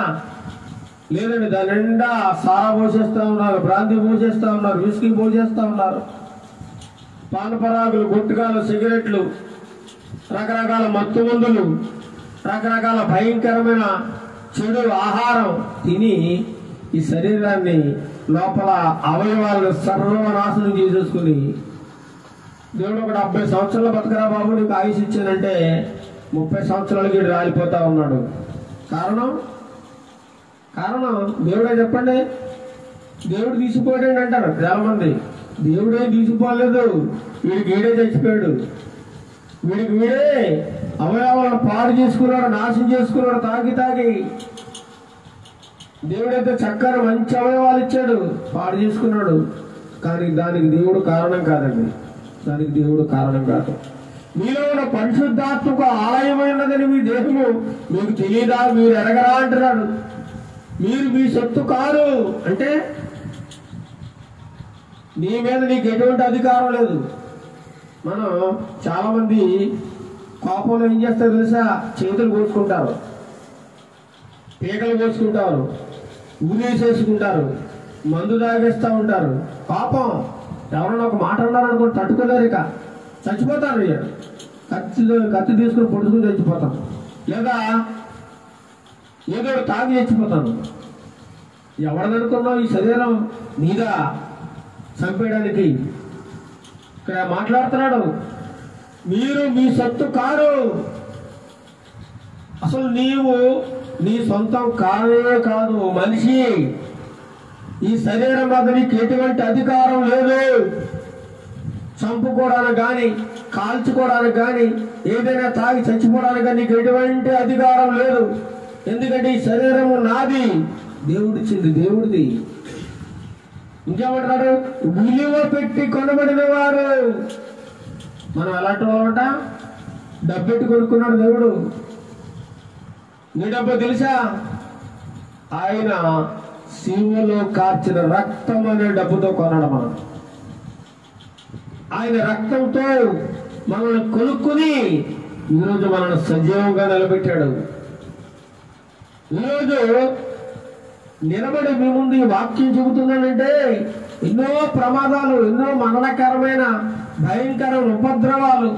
లేదండి, దాని నిండా సారా పోసేస్తా ఉన్నారు, బ్రాంతి పోసేస్తా ఉన్నారు, విస్కీ పోసేస్తా ఉన్నారు, పానపరాగులు, గుట్కాలు, సిగరెట్లు, రకరకాల మత్తు మందులు, రకరకాల భయంకరమైన చెడు ఆహారం తిని ఈ శరీరాన్ని లోపల అవయవాలను సర్వనాశనం చేసేసుకుని, దేవుడు ఒక 70 సంవత్సరాలు బతకరా బాబు నీకు ఆయుష్ ఇచ్చానంటే 30 సంవత్సరాలకి రాలిపోతా ఉన్నాడు. కారణం దేవుడే చెప్పండి. దేవుడు తీసిపోయాడు అంటారు చాలా మంది. దేవుడే తీసిపోలేదు, వీడికి వీడే చచ్చిపోయాడు, వీడికి వీడే అవయవాలను పాడు చేసుకున్నాడు, నాశనం చేసుకున్నాడు తాగి. దేవుడైతే చక్కని మంచి అవయవాలు ఇచ్చాడు, పాడు చేసుకున్నాడు. కానీ దానికి దేవుడు కారణం కాదండి, దానికి దేవుడు కారణం కాదు. మీలో ఉన్న పరిశుద్ధాత్మకు ఆలయమైనదని మీ దేహము మీకు తెలియదా, మీరు ఎరగరా అంటున్నాడు. మీరు మీ సొత్తు కారు అంటే నీ మీద నీకు ఎటువంటి అధికారం లేదు. మనం చాలా మంది కోపంలో ఏం చేస్తారు తెలుసా? చేతులు కోసుకుంటారు, పీకలు కోసుకుంటారు, ఊరేసేసుకుంటారు, మందు తాగేస్తూ ఉంటారు. పాపం ఎవరన్నా ఒక మాట అన్నారనుకో తట్టుకోలేరు, ఇక చచ్చిపోతారు. కత్తి తీసుకుని పొడుచుకుని చచ్చిపోతాం, లేదా ఏదో తాగి చచ్చిపోతాను. ఎవరిదనుకున్నావు ఈ శరీరం నీదా చంపేయడానికి? ఇక్కడ మాట్లాడుతున్నాడు, మీరు మీ సొత్తు కారు. అసలు నీవు నీ సొంతం కానే కాదు, మనిషి. ఈ శరీరం మీద నీకు ఎటువంటి అధికారం లేదు. చంపుకోవడానికి కానీ, కాల్చుకోవడానికి కానీ, ఏదైనా తాగి చచ్చిపోవడానికి కానీ నీకు ఎటువంటి అధికారం లేదు. ఎందుకంటే ఈ శరీరము నాది, దేవుడిచ్చింది, దేవుడిది. ఇంకేమంటాడు? విలువ పెట్టి కొనబడిన వారు. మనం ఎలాంటి వాళ్ళట? డబ్బెట్టి కొనుక్కున్నాడు దేవుడు. నీ డబ్బు తెలుసా? ఆయన శివులో కార్చిన రక్తం అనే డబ్బుతో కొన్నాడు. మనం ఆయన రక్తంతో మనల్ని కొనుక్కుని ఈరోజు మనల్ని సజీవంగా నిలబెట్టాడు. ఈరోజు నిలబడి మీ ముందు ఈ వాక్యం చెబుతున్నానంటే ఎన్నో ప్రమాదాలు, ఎన్నో మరణకరమైన భయంకర ఉపద్రవాలు,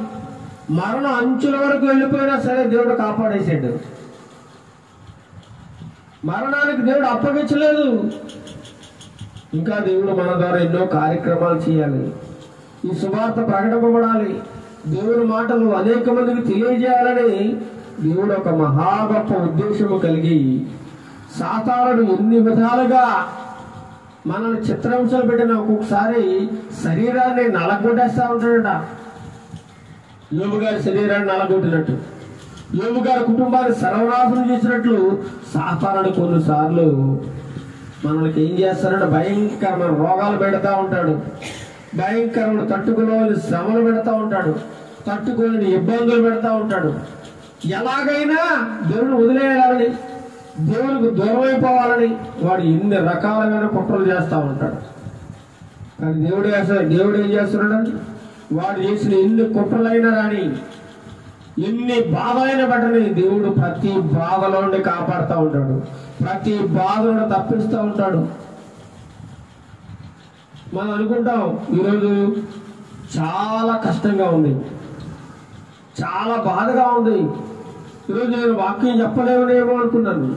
మరణ అంచుల వరకు వెళ్ళిపోయినా సరే దేవుడు కాపాడేసాడు. మరణానికి దేవుడు అప్పగించలేదు. ఇంకా దేవుడు మన ద్వారా ఎన్నో కార్యక్రమాలు చేయాలి. ఈ సువార్త ప్రకటింపబడాలి. దేవుని మాటలు అనేక మందికి తెలియజేయాలని దేవుడు ఒక మహా గొప్ప ఉద్దేశము కలిగి సాతానుడు ఎన్ని విధాలుగా మనల్ని చిత్రహింసలు పెట్టిన ఒక్కొక్కసారి శరీరాన్ని నలగొట్టేస్తా ఉంటాడట. యోబు గారి శరీరాన్ని నలగొట్టినట్టు యోబు గారి కుటుంబాన్ని సర్వనాశనం చేసినట్లు సాతానుడు కొన్నిసార్లు మనకి ఏం చేస్తారంటే భయంకరమైన రోగాలు పెడతా ఉంటాడు, భయంకరమైన తట్టుకోలేని శ్రమలు పెడతా ఉంటాడు, తట్టుకోలేని ఇబ్బందులు పెడతా ఉంటాడు. ఎలాగైనా దేవుడు వదిలేయాలని, దేవునికి దూరం అయిపోవాలని వాడు ఎన్ని రకాలమైన కుట్రలు చేస్తూ ఉంటాడు. కానీ దేవుడు ఏం చేస్తున్నాడు? వాడు చేసిన ఎన్ని కుట్రలైనా రాని, ఎన్ని బాధలైన బట్టని దేవుడు ప్రతి బాధలో నుండి కాపాడుతూ ఉంటాడు, ప్రతి బాధలను తప్పిస్తూ ఉంటాడు. మనం అనుకుంటాం ఈరోజు చాలా కష్టంగా ఉంది, చాలా బాధగా ఉంది, ఈరోజు నేను వాక్యం చెప్పలేమనేమో అనుకున్నాను.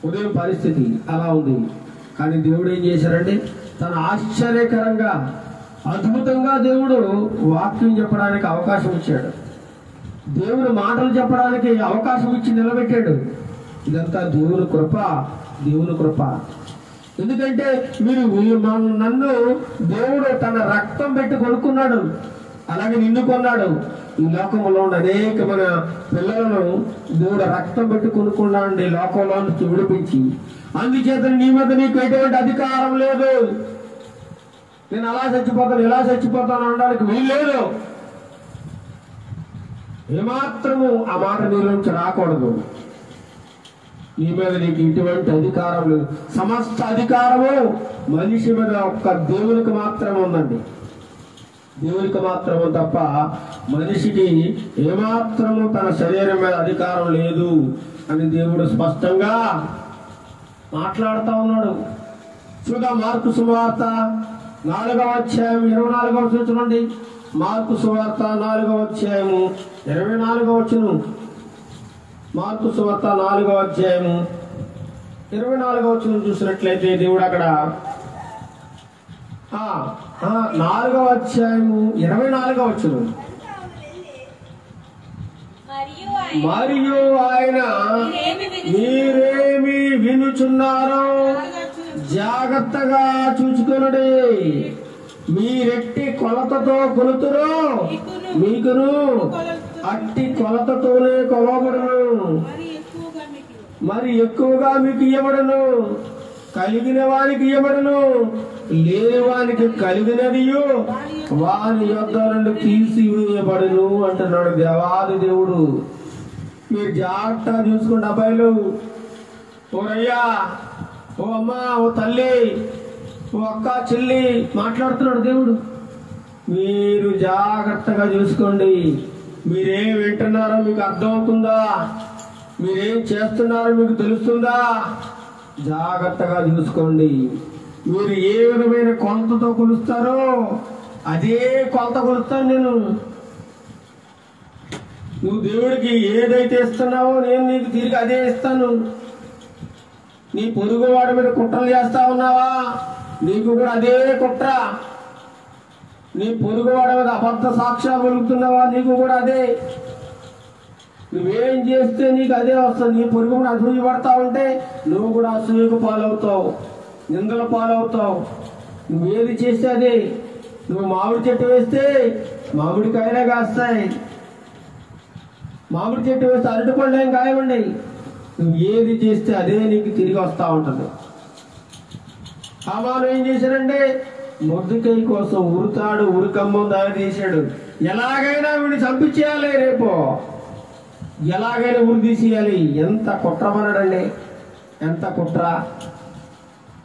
ఉదయం పరిస్థితి అలా ఉంది. కానీ దేవుడు ఏం చేశారంటే తన ఆశ్చర్యకరంగా అద్భుతంగా దేవుడు వాక్యం చెప్పడానికి అవకాశం ఇచ్చాడు, దేవుడు మాటలు చెప్పడానికి అవకాశం ఇచ్చి నిలబెట్టాడు. ఇదంతా దేవుని కృప, దేవుని కృప. ఎందుకంటే నన్ను దేవుడు తన రక్తం పెట్టి కొనుక్కున్నాడు, అలాగే నిన్ను కొన్నాడు. ఈ లోకంలో ఉన్న అనేకమైన పిల్లలను దేవుడు రక్తం పెట్టి కొనుక్కున్నాడు, ఈ లోకంలో నుంచి విడిపించి. అందుచేత నీ మీద నీకు ఎటువంటి అధికారం లేదు. నేను అలా చచ్చిపోతాను, ఇలా చచ్చిపోతాను అనడానికి వీలు లేదు. ఏమాత్రము ఆ మాట నీ నుంచి రాకూడదు. నీ మీద నీకు ఇటువంటి అధికారం లేదు. సమస్త అధికారము మనిషి మీద ఒక్క దేవునికి మాత్రమే ఉందండి, దేవునికి మాత్రము తప్ప మనిషికి ఏమాత్రము తన శరీరం మీద అధికారం లేదు అని దేవుడు స్పష్టంగా మాట్లాడుతూ ఉన్నాడు. చూద్దాం మార్కు సువార్త 4వ అధ్యాయం 24వ వచనం చూడండి. మార్కు సువార్త 4వ అధ్యాయము 24వ వచనం. మార్కు సువార్త 4వ అధ్యాయము 24వ వచనం చూసినట్లయితే దేవుడు అక్కడ 4వ అధ్యాయము 24వ వచనం. మరియు ఆయన మీరేమి వినుచున్నారో జాగ్రత్తగా చూచుకొనుడి. మీరెట్టి కొలతతో కొలుతురో మీకును అట్టి కొలతతోనే కొలవబడును, మరి ఎక్కువగా మీకు ఇవ్వబడును. కలిగిన వానికి ఇవ్వబడును, లేని వానికి కలిగినదియు వాని యొద్ద నుండి తీసివేయబడును అంటున్నాడు దేవాది దేవుడు. మీరు జాగ్రత్తగా చూసుకోండి అబ్బాయిలు. ఓ అయ్యా, ఓ అమ్మ, ఓ తల్లి, ఓ అక్క, చెల్లి మాట్లాడుతున్నాడు దేవుడు. మీరు జాగ్రత్తగా చూసుకోండి. మీరేం వింటున్నారో మీకు అర్థమవుతుందా? మీరేం చేస్తున్నారో మీకు తెలుస్తుందా? జాగ్రత్తగా చూసుకోండి. మీరు ఏ విధమైన కొలతతో కొలుస్తారో అదే కొలత కొలుస్తాను నేను. నువ్వు దేవుడికి ఏదైతే ఇస్తున్నావో నేను నీకు తిరిగి అదే ఇస్తాను. నీ పొరుగు వాడి మీద కుట్రలు చేస్తా ఉన్నావా, నీకు కూడా అదే కుట్ర. నీ పొరుగు వాడి మీద అబద్ధ సాక్ష్యాలు పలుకుతున్నావా, నీకు కూడా అదే. నువ్వేం చేస్తే నీకు అదే వస్తుంది. నీ పొరుగు కూడా అసూయ పడతా ఉంటే నువ్వు కూడా అసూయకు పాలవుతావు, నిందల పాలవుతావు. నువ్వేది చేస్తే అదే. నువ్వు మామిడి చెట్టు వేస్తే మామిడికాయలే కాస్తాయి, మామిడి చెట్టు వేస్తే అరటిపళ్ళు ఏం కాయవండి. నువ్వు ఏది చేస్తే అదే నీకు తిరిగి వస్తూ ఉంటుంది. హామాను ఏం చేశాడంటే మొర్దెకై కోసం ఉరుతాడు, ఉరికమ్మం దారి తీశాడు. ఎలాగైనా వీడిని చంపించేయాలి, రేపు ఎలాగైనా ఉరి తీసేయాలి. ఎంత కుట్రమన్నాడండి, ఎంత కుట్ర.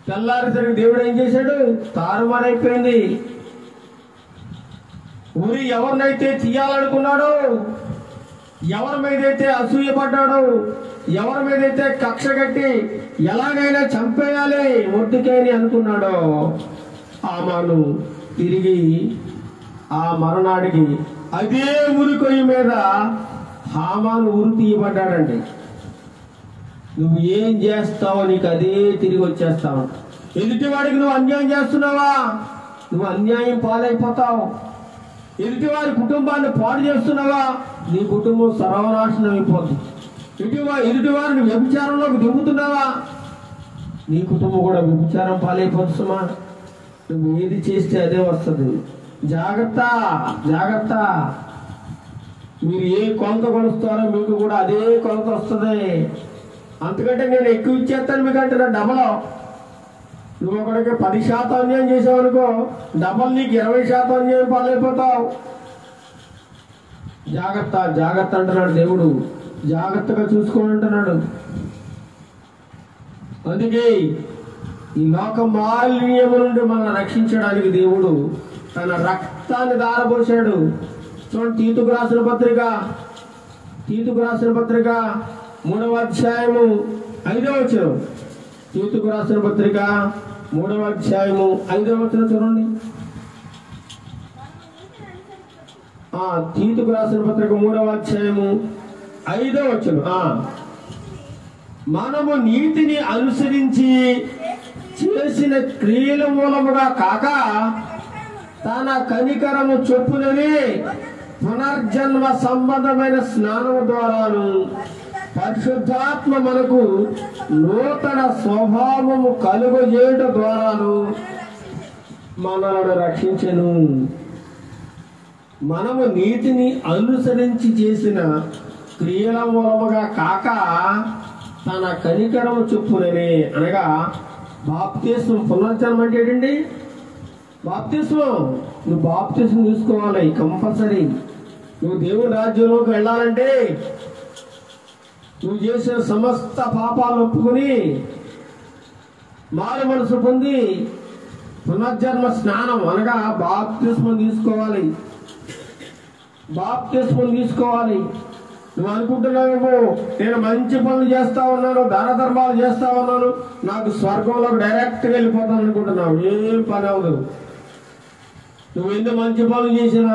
తెల్లారిసరికి దేవుడు ఏం చేశాడు? తారుమారైపోయింది. ఉరి ఎవరినైతే తీయాలనుకున్నాడో, ఎవరి మీదైతే అసూయపడ్డాడో, ఎవరి మీదైతే కక్ష కట్టి ఎలాగైనా చంపేయాలి మొర్దెకైని అనుకున్నాడో, హామాను తిరిగి ఆ మరణాడికి అదే ఉరి కొయ్యి మీద హామాను ఉరి తీయబడ్డాడండి. నువ్వు ఏం చేస్తావో నీకు అదే తిరిగి వచ్చేస్తావు. ఎదుటివాడికి నువ్వు అన్యాయం చేస్తున్నావా, నువ్వు అన్యాయం పాలైపోతావు. ఎదుటివారి కుటుంబాన్ని పాడు చేస్తున్నావా, నీ కుటుంబం సర్వనాశనం అయిపోతుంది. ఎదుటివారిని వ్యభిచారంలోకి దిగుతున్నావా, నీ కుటుంబం కూడా వ్యభిచారం పాలైపోతున్నా. నువ్వు ఏది చేస్తే అదే వస్తుంది. జాగ్రత్త, జాగ్రత్త. మీరు ఏ కొలత కొలుస్తారో మీకు కూడా అదే కొలత వస్తుంది. అంతకంటే నేను ఎక్కువ ఇచ్చేస్తాను మీకు అంటే డబల్. నువ్వు ఒకడికి 10% అన్యాయం చేసావు అనుకో, డబల్ నీకు 20% అన్యాయం పాలైపోతావు. జాగ్రత్త జాగ్రత్త అంటున్నాడు దేవుడు. జాగ్రత్తగా చూసుకోమంటున్నాడు. అందుకే ఈ లోక మాలిన్యము నుండి మనల్ని రక్షించడానికి దేవుడు తన రక్తాన్ని ధారపోశాడు. చూడండి, తీతుకు రాసిన పత్రిక 3వ అధ్యాయము 5వ వచనం. తీతుకు రాసిన పత్రిక 3వ అధ్యాయము 5వ వచనం చూడండి. తీతుకు రాసిన పత్రిక 3వ అధ్యాయము 5వ వచనం. మనము నీతిని అనుసరించి చేసిన క్రియల మూలముగా కాక తన కనికరము చొప్పుననే పునర్జన్మ సంబంధమైన స్నానము ద్వారాను పరిశుద్ధాత్మ మనకు నూతన స్వభావము కలుగజేయడం ద్వారాను మనలను రక్షించెను. మనము నీతిని అనుసరించి చేసిన క్రియల మూలముగా కాక తన కనికరము చొప్పుననే, అనగా బాప్తిస్మం. పునర్జన్మ అంటే ఏంటండి? బాప్తిస్మం. నువ్వు బాప్తిస్మం తీసుకోవాలి కంపల్సరీ. నువ్వు దేవుని రాజ్యంలోకి వెళ్ళాలంటే నువ్వు చేసిన సమస్త పాపాలు ఒప్పుకొని మారు మనసు పొంది పునర్జన్మ స్నానం అనగా బాప్తిస్మం తీసుకోవాలి. నువ్వు అనుకుంటున్నావేమో, నేను మంచి పనులు చేస్తా ఉన్నాను, దాన ధర్మాలు చేస్తా ఉన్నాను, నాకు స్వర్గంలోకి డైరెక్ట్గా వెళ్ళిపోతాను అనుకుంటున్నావు. ఏం పని అవ్వదు. నువ్వు ఎన్ని మంచి పనులు చేసినా,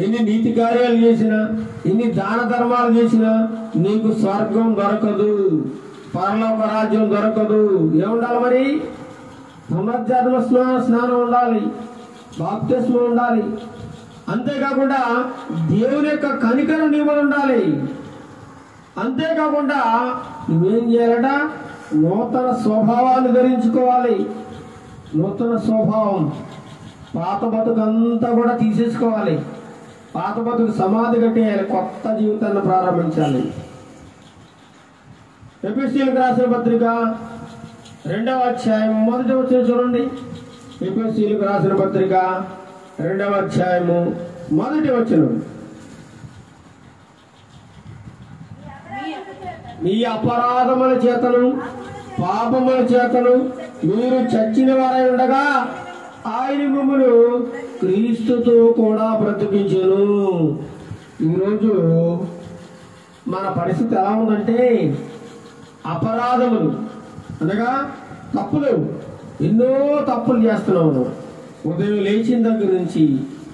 ఎన్ని నీతి కార్యాలు చేసినా, ఎన్ని దాన ధర్మాలు చేసినా నీకు స్వర్గం దొరకదు, పరలోక రాజ్యం దొరకదు. ఏముండాలి మరి? పునర్జన్మ స్నానం ఉండాలి, బాప్తిస్మం ఉండాలి. అంతేకాకుండా దేవుని యొక్క కనికరం నీవు ఉండాలి. అంతేకాకుండా నువ్వేం చేయాలట? నూతన స్వభావాన్ని ధరించుకోవాలి. నూతన స్వభావం. పాత బతుకంతా కూడా తీసేసుకోవాలి. పాత బతుకు సమాధి కట్టేయాలి, కొత్త జీవితాన్ని ప్రారంభించాలి. ఎఫెసీయులకు రాసిన పత్రిక 2వ అధ్యాయం 1వ వచనం చూడండి. ఎఫెసీయులకు రాసిన పత్రిక 2వ అధ్యాయము 1వ వచనం. మీ అపరాధముల చేతను పాపముల చేతను మీరు చచ్చిన వారై ఉండగా ఆయన మిమ్మును క్రీస్తుతో కూడా బ్రతికించెను. ఈరోజు మన పరిస్థితి ఎలా ఉందంటే, అపరాధములు అనగా తప్పులు, ఎన్నో తప్పులు చేస్తున్నాము. ఉదయం లేచిన దగ్గర నుంచి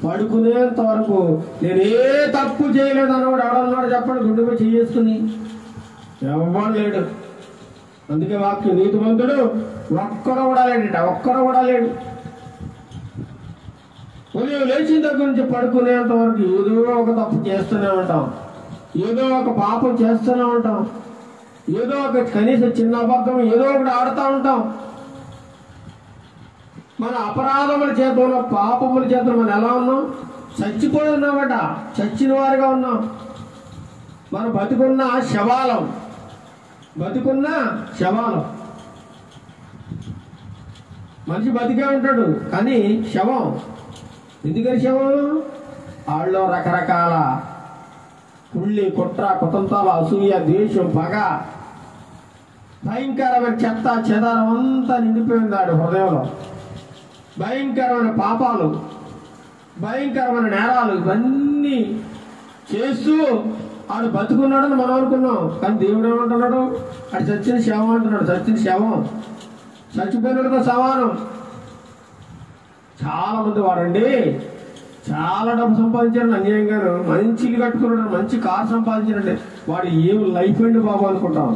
పడుకునేంత వరకు నేను ఏ తప్పు చేయలేదు అన్నవాడు ఎవడన్నాడు చెప్పండి? గుండెపై చేసుకుని ఎవరు లేడు. అందుకే వాక్యం, నీతిమంతుడు ఒక్కడు కూడా లేడు. ఉదయం లేచిన దగ్గర నుంచి పడుకునేంత వరకు ఏదో ఒక తప్పు చేస్తూనే ఉంటాం, ఏదో ఒక పాపం చేస్తూనే ఉంటాం, ఏదో ఒక కనీసం చిన్న అబద్ధం ఏదో ఒకటి ఆడుతూ ఉంటాం. మన అపరాధముల చేతుల్లో పాపముల చేతులు మనం ఎలా ఉన్నాం? చచ్చిపోయి ఉన్నామట, చచ్చిన వారిగా ఉన్నాం. మనం బతికున్న శవాలం. మనిషి బతికే ఉంటాడు కానీ శవం. ఎందుకని శవం? వాళ్ళలో రకరకాల కుళ్ళి, కుట్ర, కుతంత్రాలు, అసూయ, ద్వేషం, పగ, భయంకరమైన చెత్త చెదారం అంతా నిండిపోయింది ఆడు హృదయంలో. భయంకరమైన పాపాలు, భయంకరమైన నేరాలు, ఇవన్నీ చేస్తూ ఆడు బతుకున్నాడని మనం అనుకున్నాం. కానీ దేవుడు ఏమంటున్నాడు? ఆడు చచ్చిన శవం అంటున్నాడు. చచ్చిన శవం చచ్చిపోయినతో సమానం. చాలా మంది వాడండి చాలా డబ్బు సంపాదించాడు అన్యాయంగాను, మంచి ఇల్లు కట్టుకున్నాడు, మంచి కారు సంపాదించాడండి, వాడు ఏం లైఫ్ అండి బాబు అనుకుంటాం.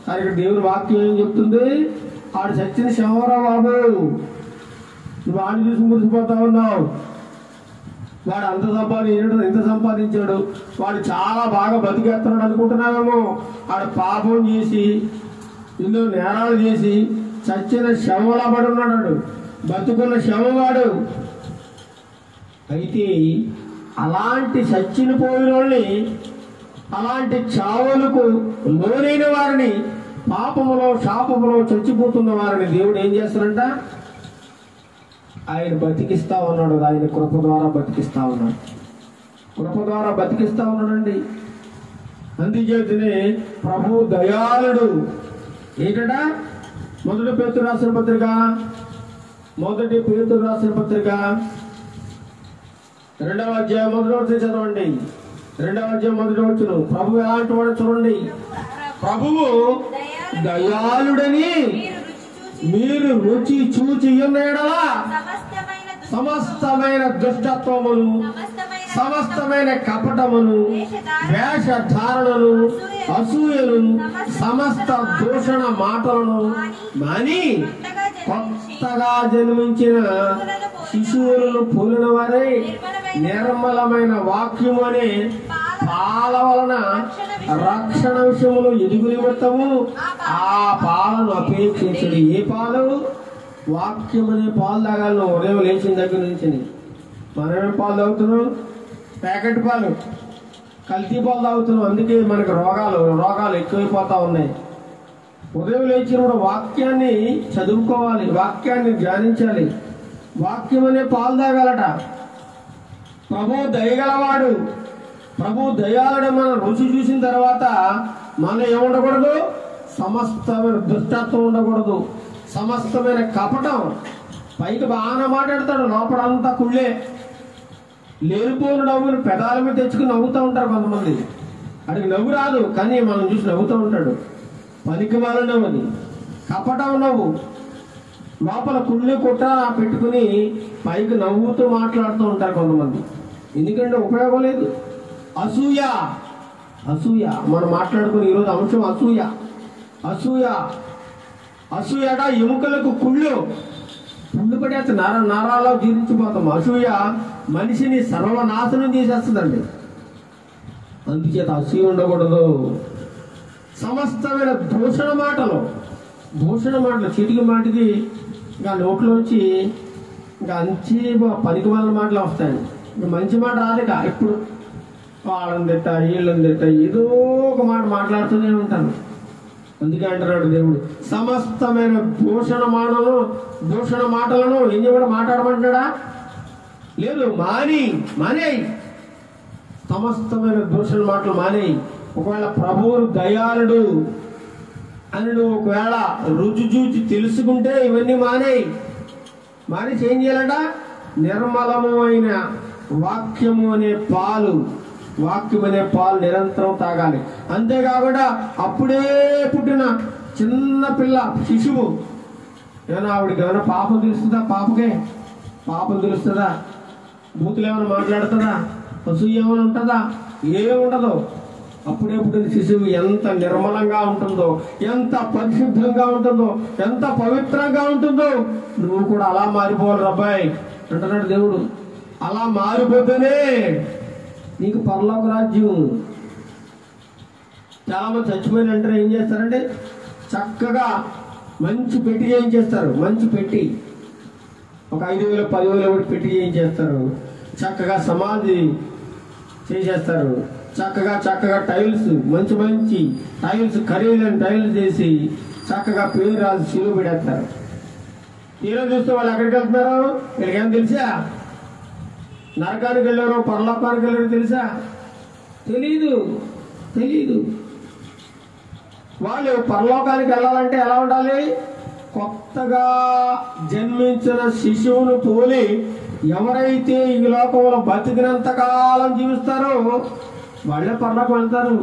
కానీ ఇక్కడ దేవుని వాక్యం ఏం చెప్తుంది? ఆడు చచ్చిన శవరా బాబు, నువ్వు వాడిని చూసి మురిసిపోతా ఉన్నావు. వాడు అంత సంపాదించాడు, ఇంత సంపాదించాడు, వాడు చాలా బాగా బతికేస్తున్నాడు అనుకుంటున్నావేమో. వాడు పాపం చేసి, ఎన్నో నేరాలు చేసి చచ్చిన శవంలా పడి ఉన్నాడు, బతుకున్న శవం వాడు. అయితే అలాంటి చచ్చిన పోయినోళ్ళని, అలాంటి చావులకు లోనైన వారిని, పాపములో శాపములో చచ్చిపోతున్న వారిని దేవుడు ఏం చేస్తారంట? ఆయన బతికిస్తా ఉన్నాడు. ఆయన కృప ద్వారా బతికిస్తా ఉన్నాడు. కృప ద్వారా బతికిస్తా ఉన్నాడండి. అందుచేతనే ప్రభు దయాళుడు. ఏంటట? మొదటి పేతురు రాసిన పత్రిక 2వ అధ్యాయం 1వ వచనం చదవండి. 2వ అధ్యాయం 1వ వచనం. ప్రభు ఎలాంటి వాడు చూడండి. ప్రభువు దయాళుడని మీరు రుచి చూచి ఉన్నాడలా సమస్తమైన దుష్టత్వమును, సమస్తమైన కపటమును, వేషధారణను, అసూయను, సమస్త దూషణ మాటలను మాని కొత్తగా జన్మించిన శిశువులను పోలిన వారే నిర్మలమైన వాక్యము అనే పాల వలన రక్షణ విషయంలో ఎదుగు నిమిత్తము ఆ పాలను అపేక్షించడు. ఏ పాలు? వాక్యం అనే పాలు తాగాలను. ఉదయం లేచిన దగ్గర నుంచి మనమే పాలు తాగుతున్నాం, ప్యాకెట్ పాలు, కల్తీ పాలు తాగుతున్నాం. అందుకే మనకు రోగాలు ఎక్కువైపోతా ఉన్నాయి. ఉదయం లేచినప్పుడు వాక్యాన్ని చదువుకోవాలి, వాక్యాన్ని ధ్యానించాలి. వాక్యం అనే పాలు తాగాలట. ప్రభు దయగలవాడు, ప్రభు దయాళుడు. మనం రుచి చూసిన తర్వాత మనం ఏముండకూడదు? సమస్తమైన దుష్టత్వం ఉండకూడదు, సమస్తమైన కపటం. పైకి బాగానే మాట్లాడతాడు, లోపలంతా కుళ్ళే. లేనిపోయిన నవ్వును పెదాల మీద తెచ్చుకుని నవ్వుతూ ఉంటారు కొంతమంది. అడిగి నవ్వు రాదు, కానీ మనం చూసి నవ్వుతూ ఉంటాడు. పనికి మాల నవ్వుని, కపటం నవ్వు. లోపల కుళ్ళి కుట్ర పెట్టుకుని పైకి నవ్వుతూ మాట్లాడుతూ ఉంటారు కొంతమంది. ఎందుకంటే ఉపయోగం లేదు. అసూయ మనం మాట్లాడుకుని ఈరోజు అంశం అసూయట ఎముకలకు కుళ్ళు పడేస్తే నరాల్లో జీర్ణించిపోతాం. అసూయ మనిషిని సర్వనాశనం చేసేస్తుందండి. అందుచేత అసూయ ఉండకూడదు. సమస్తమైన దూషణ మాటలు చీటికి మాటికి ఇంకా నోట్లోంచి ఇంకా అంచి పనికి వాళ్ళ మాటలు వస్తాయి. ఇంకా మంచి మాట రాలేక ఎప్పుడు వాళ్ళని తిట్టా, వీళ్ళని తిట్టా, ఏదో ఒక మాట మాట్లాడుతూనే ఉంటాను. అందుకే అంటున్నాడు దేవుడు, సమస్తమైన దూషణ మాటలను ఏం చేయడం మాట్లాడమంటాడా? లేదు, మానేయి. సమస్తమైన దూషణ మాటలు మానేయి. ఒకవేళ ప్రభువు దయాళుడు అని నువ్వు ఒకవేళ రుచి చూచి తెలుసుకుంటే ఇవన్నీ మానేసి ఏం చేయాలంట? నిర్మలము అయిన వాక్యము అనే పాలు నిరంతరం తాగాలి. అంతేకాకుండా అప్పుడే పుట్టిన చిన్న పిల్ల, శిశువు, ఏమైనా ఆవిడకి ఏమైనా పాపం తెలుస్తుందా? పాపం తెలుస్తుందా? బూతులు ఏమైనా మాట్లాడుతుందా? అసూయ ఏమైనా ఉంటుందా? ఏముండదు. అప్పుడే పుట్టిన శిశువు ఎంత నిర్మలంగా ఉంటుందో, ఎంత పరిశుద్ధంగా ఉంటుందో, ఎంత పవిత్రంగా ఉంటుందో. నువ్వు కూడా అలా మారిపోవాలి రబ్బాయి అంటున్నాడు దేవుడు. అలా మారిపోతేనే నీకు పరలోక రాజ్యం. చాలా మంది చచ్చిపోయిన వెంటనే ఏం చేస్తారంటే చక్కగా మంచి పెట్టి చేయించేస్తారు. మంచి పెట్టి ఒక 5,000 10,000 పెట్టి చేయించేస్తారు. చక్కగా సమాధి చేసేస్తారు. చక్కగా టైల్స్, మంచి టైల్స్, ఖరీదైన టైల్స్ చేసి చక్కగా పేరు రాసి శిలువ పెడేస్తారు. తీరా చూస్తే వాళ్ళు ఎక్కడికి వెళ్తున్నారు? వీళ్ళకేం తెలుసా? నరకానికి వెళ్ళారో పరలోకానికి వెళ్ళారో తెలుసా? తెలీదు. వాళ్ళు పరలోకానికి వెళ్ళాలంటే ఎలా ఉండాలి? కొత్తగా జన్మించిన శిశువును పోలి ఎవరైతే ఈ లోకంలో బతికినంత కాలం జీవిస్తారో వాళ్ళే పరలోకం వెళ్తారు.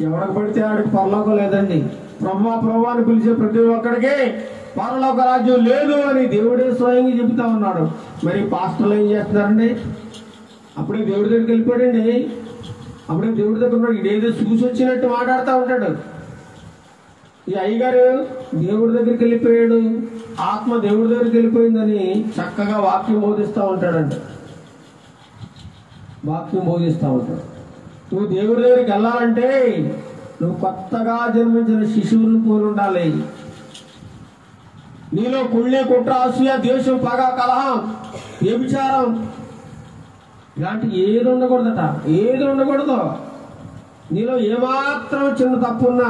ఎవరికి పడితే ఆడికి పరలోకం లేదండి. ప్రభు అని పిలిచే ప్రతి ఒక్కడికి పరలోక రాజ్యం లేదు అని దేవుడే స్వయంగా చెబుతా ఉన్నాడు. మరి పాస్టర్లు ఏం చేస్తున్నారండి? అప్పుడే దేవుడి దగ్గరికి వెళ్ళిపోయాడండి. అప్పుడే దేవుడి దగ్గర ఉన్నాడు. ఇదేదో చూసి వచ్చినట్టు మాట్లాడుతూ ఉంటాడు. ఈ అయ్యగారు దేవుడి దగ్గరికి వెళ్ళిపోయాడు, ఆత్మ దేవుడి దగ్గరికి వెళ్ళిపోయిందని చక్కగా వాక్యం బోధిస్తూ ఉంటాడంట. నువ్వు దేవుడి దగ్గరికి వెళ్ళాలంటే నువ్వు కొత్తగా జన్మించిన శిశువులను పోలి ఉండాలి. నీలో కుళ్ళి కుట్ర, అసూయ, ద్వేషం, పగ, కలహం, వ్యభిచారం ఇలాంటి ఏది ఉండకూడదట, ఏది ఉండకూడదు. నీలో ఏమాత్రం చిన్న తప్పున్నా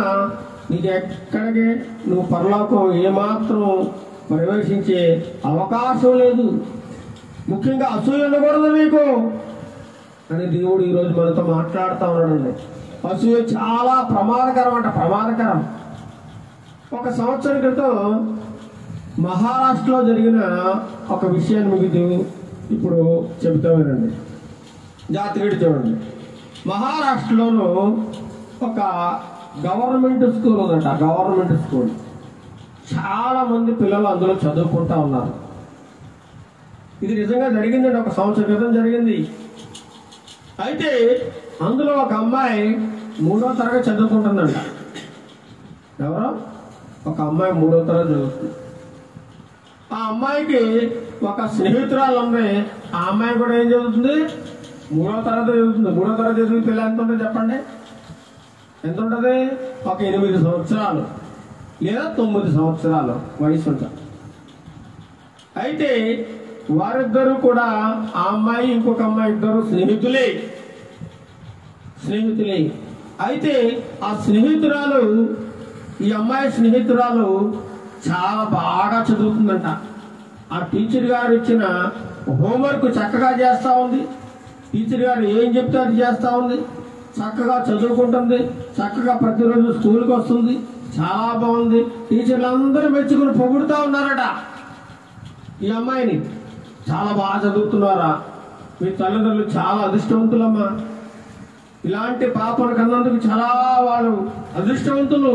నీకు ఎక్కడికి నువ్వు పరలోకం ఏమాత్రం ప్రవేశించే అవకాశం లేదు. ముఖ్యంగా అసూయ ఉండకూడదు నీకు అని దేవుడు ఈరోజు మనతో మాట్లాడుతూ ఉన్నాడండి. అసూయ చాలా ప్రమాదకరం అంట, ప్రమాదకరం. ఒక సంవత్సరం క్రితం మహారాష్ట్రలో జరిగిన ఒక విషయాన్ని మీకు ఇప్పుడు చెబుతామేనండి. జాతీయుడు చూడండి. మహారాష్ట్రలోనూ ఒక గవర్నమెంట్ స్కూల్ ఉందంట, గవర్నమెంట్ స్కూల్. చాలా మంది పిల్లలు అందులో చదువుకుంటా ఉన్నారు. ఇది నిజంగా జరిగిందండి, ఒక సంవత్సరం క్రితం జరిగింది. అయితే అందులో ఒక అమ్మాయి 3వ తరగతి చదువుకుంటుందంట. ఎవరో ఒక అమ్మాయి 3వ తరగతి చదువుతుంది. ఆ అమ్మాయికి ఒక స్నేహితురాలు ఉంది. ఆ అమ్మాయి కూడా ఏం చదువుతుంది? 3వ తరగతి చదువుతుంది. 3వ తరగతి చదివి పిల్ల ఎంత ఉంటుంది చెప్పండి? ఎంత ఉంటుంది? ఒక 8 సంవత్సరాలు లేదా 9 సంవత్సరాలు వయసు ఉంటుంది. అయితే వారిద్దరూ కూడా, ఆ అమ్మాయి ఇంకొక అమ్మాయి ఇద్దరు స్నేహితులే. అయితే ఆ స్నేహితురాలు, ఈ అమ్మాయి స్నేహితురాలు చాలా బాగా చదువుతుందంట. ఆ టీచర్ గారు ఇచ్చిన హోంవర్క్ చక్కగా చేస్తూ ఉంది. టీచర్ గారు ఏం చెప్తే అది చేస్తూ ఉంది. చక్కగా చదువుకుంటుంది, చక్కగా ప్రతిరోజు స్కూల్కి వస్తుంది. చాలా బాగుంది. టీచర్లు అందరూ మెచ్చుకుని పొగుడుతూ ఉన్నారట ఈ అమ్మాయిని. చాలా బాగా చదువుతున్నారా, మీ తల్లిదండ్రులు చాలా అదృష్టవంతులమ్మా, ఇలాంటి పాపను కన్నందుకు చాలా వాళ్ళు అదృష్టవంతులు.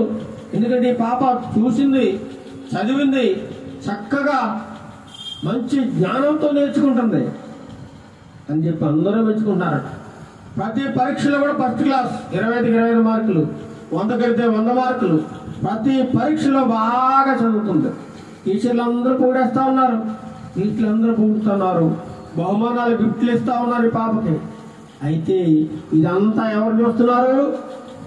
ఎందుకంటే ఈ పాప చూసింది, చదివింది, చక్కగా మంచి జ్ఞానంతో నేర్చుకుంటుంది అని చెప్పి అందరూ మెచ్చుకుంటారట. ప్రతి పరీక్షలో కూడా ఫస్ట్ క్లాస్, 25కి 25 మార్కులు, 100కి 100 మార్కులు. ప్రతి పరీక్షలో బాగా చదువుతుంది. టీచర్లు అందరూ పొగిడేస్తా ఉన్నారు, టీచర్లు పొగుడుతున్నారు, బహుమానాలు గిఫ్ట్లు ఇస్తా ఉన్నారు ఈ పాపకి. అయితే ఇదంతా ఎవరు చూస్తున్నారు?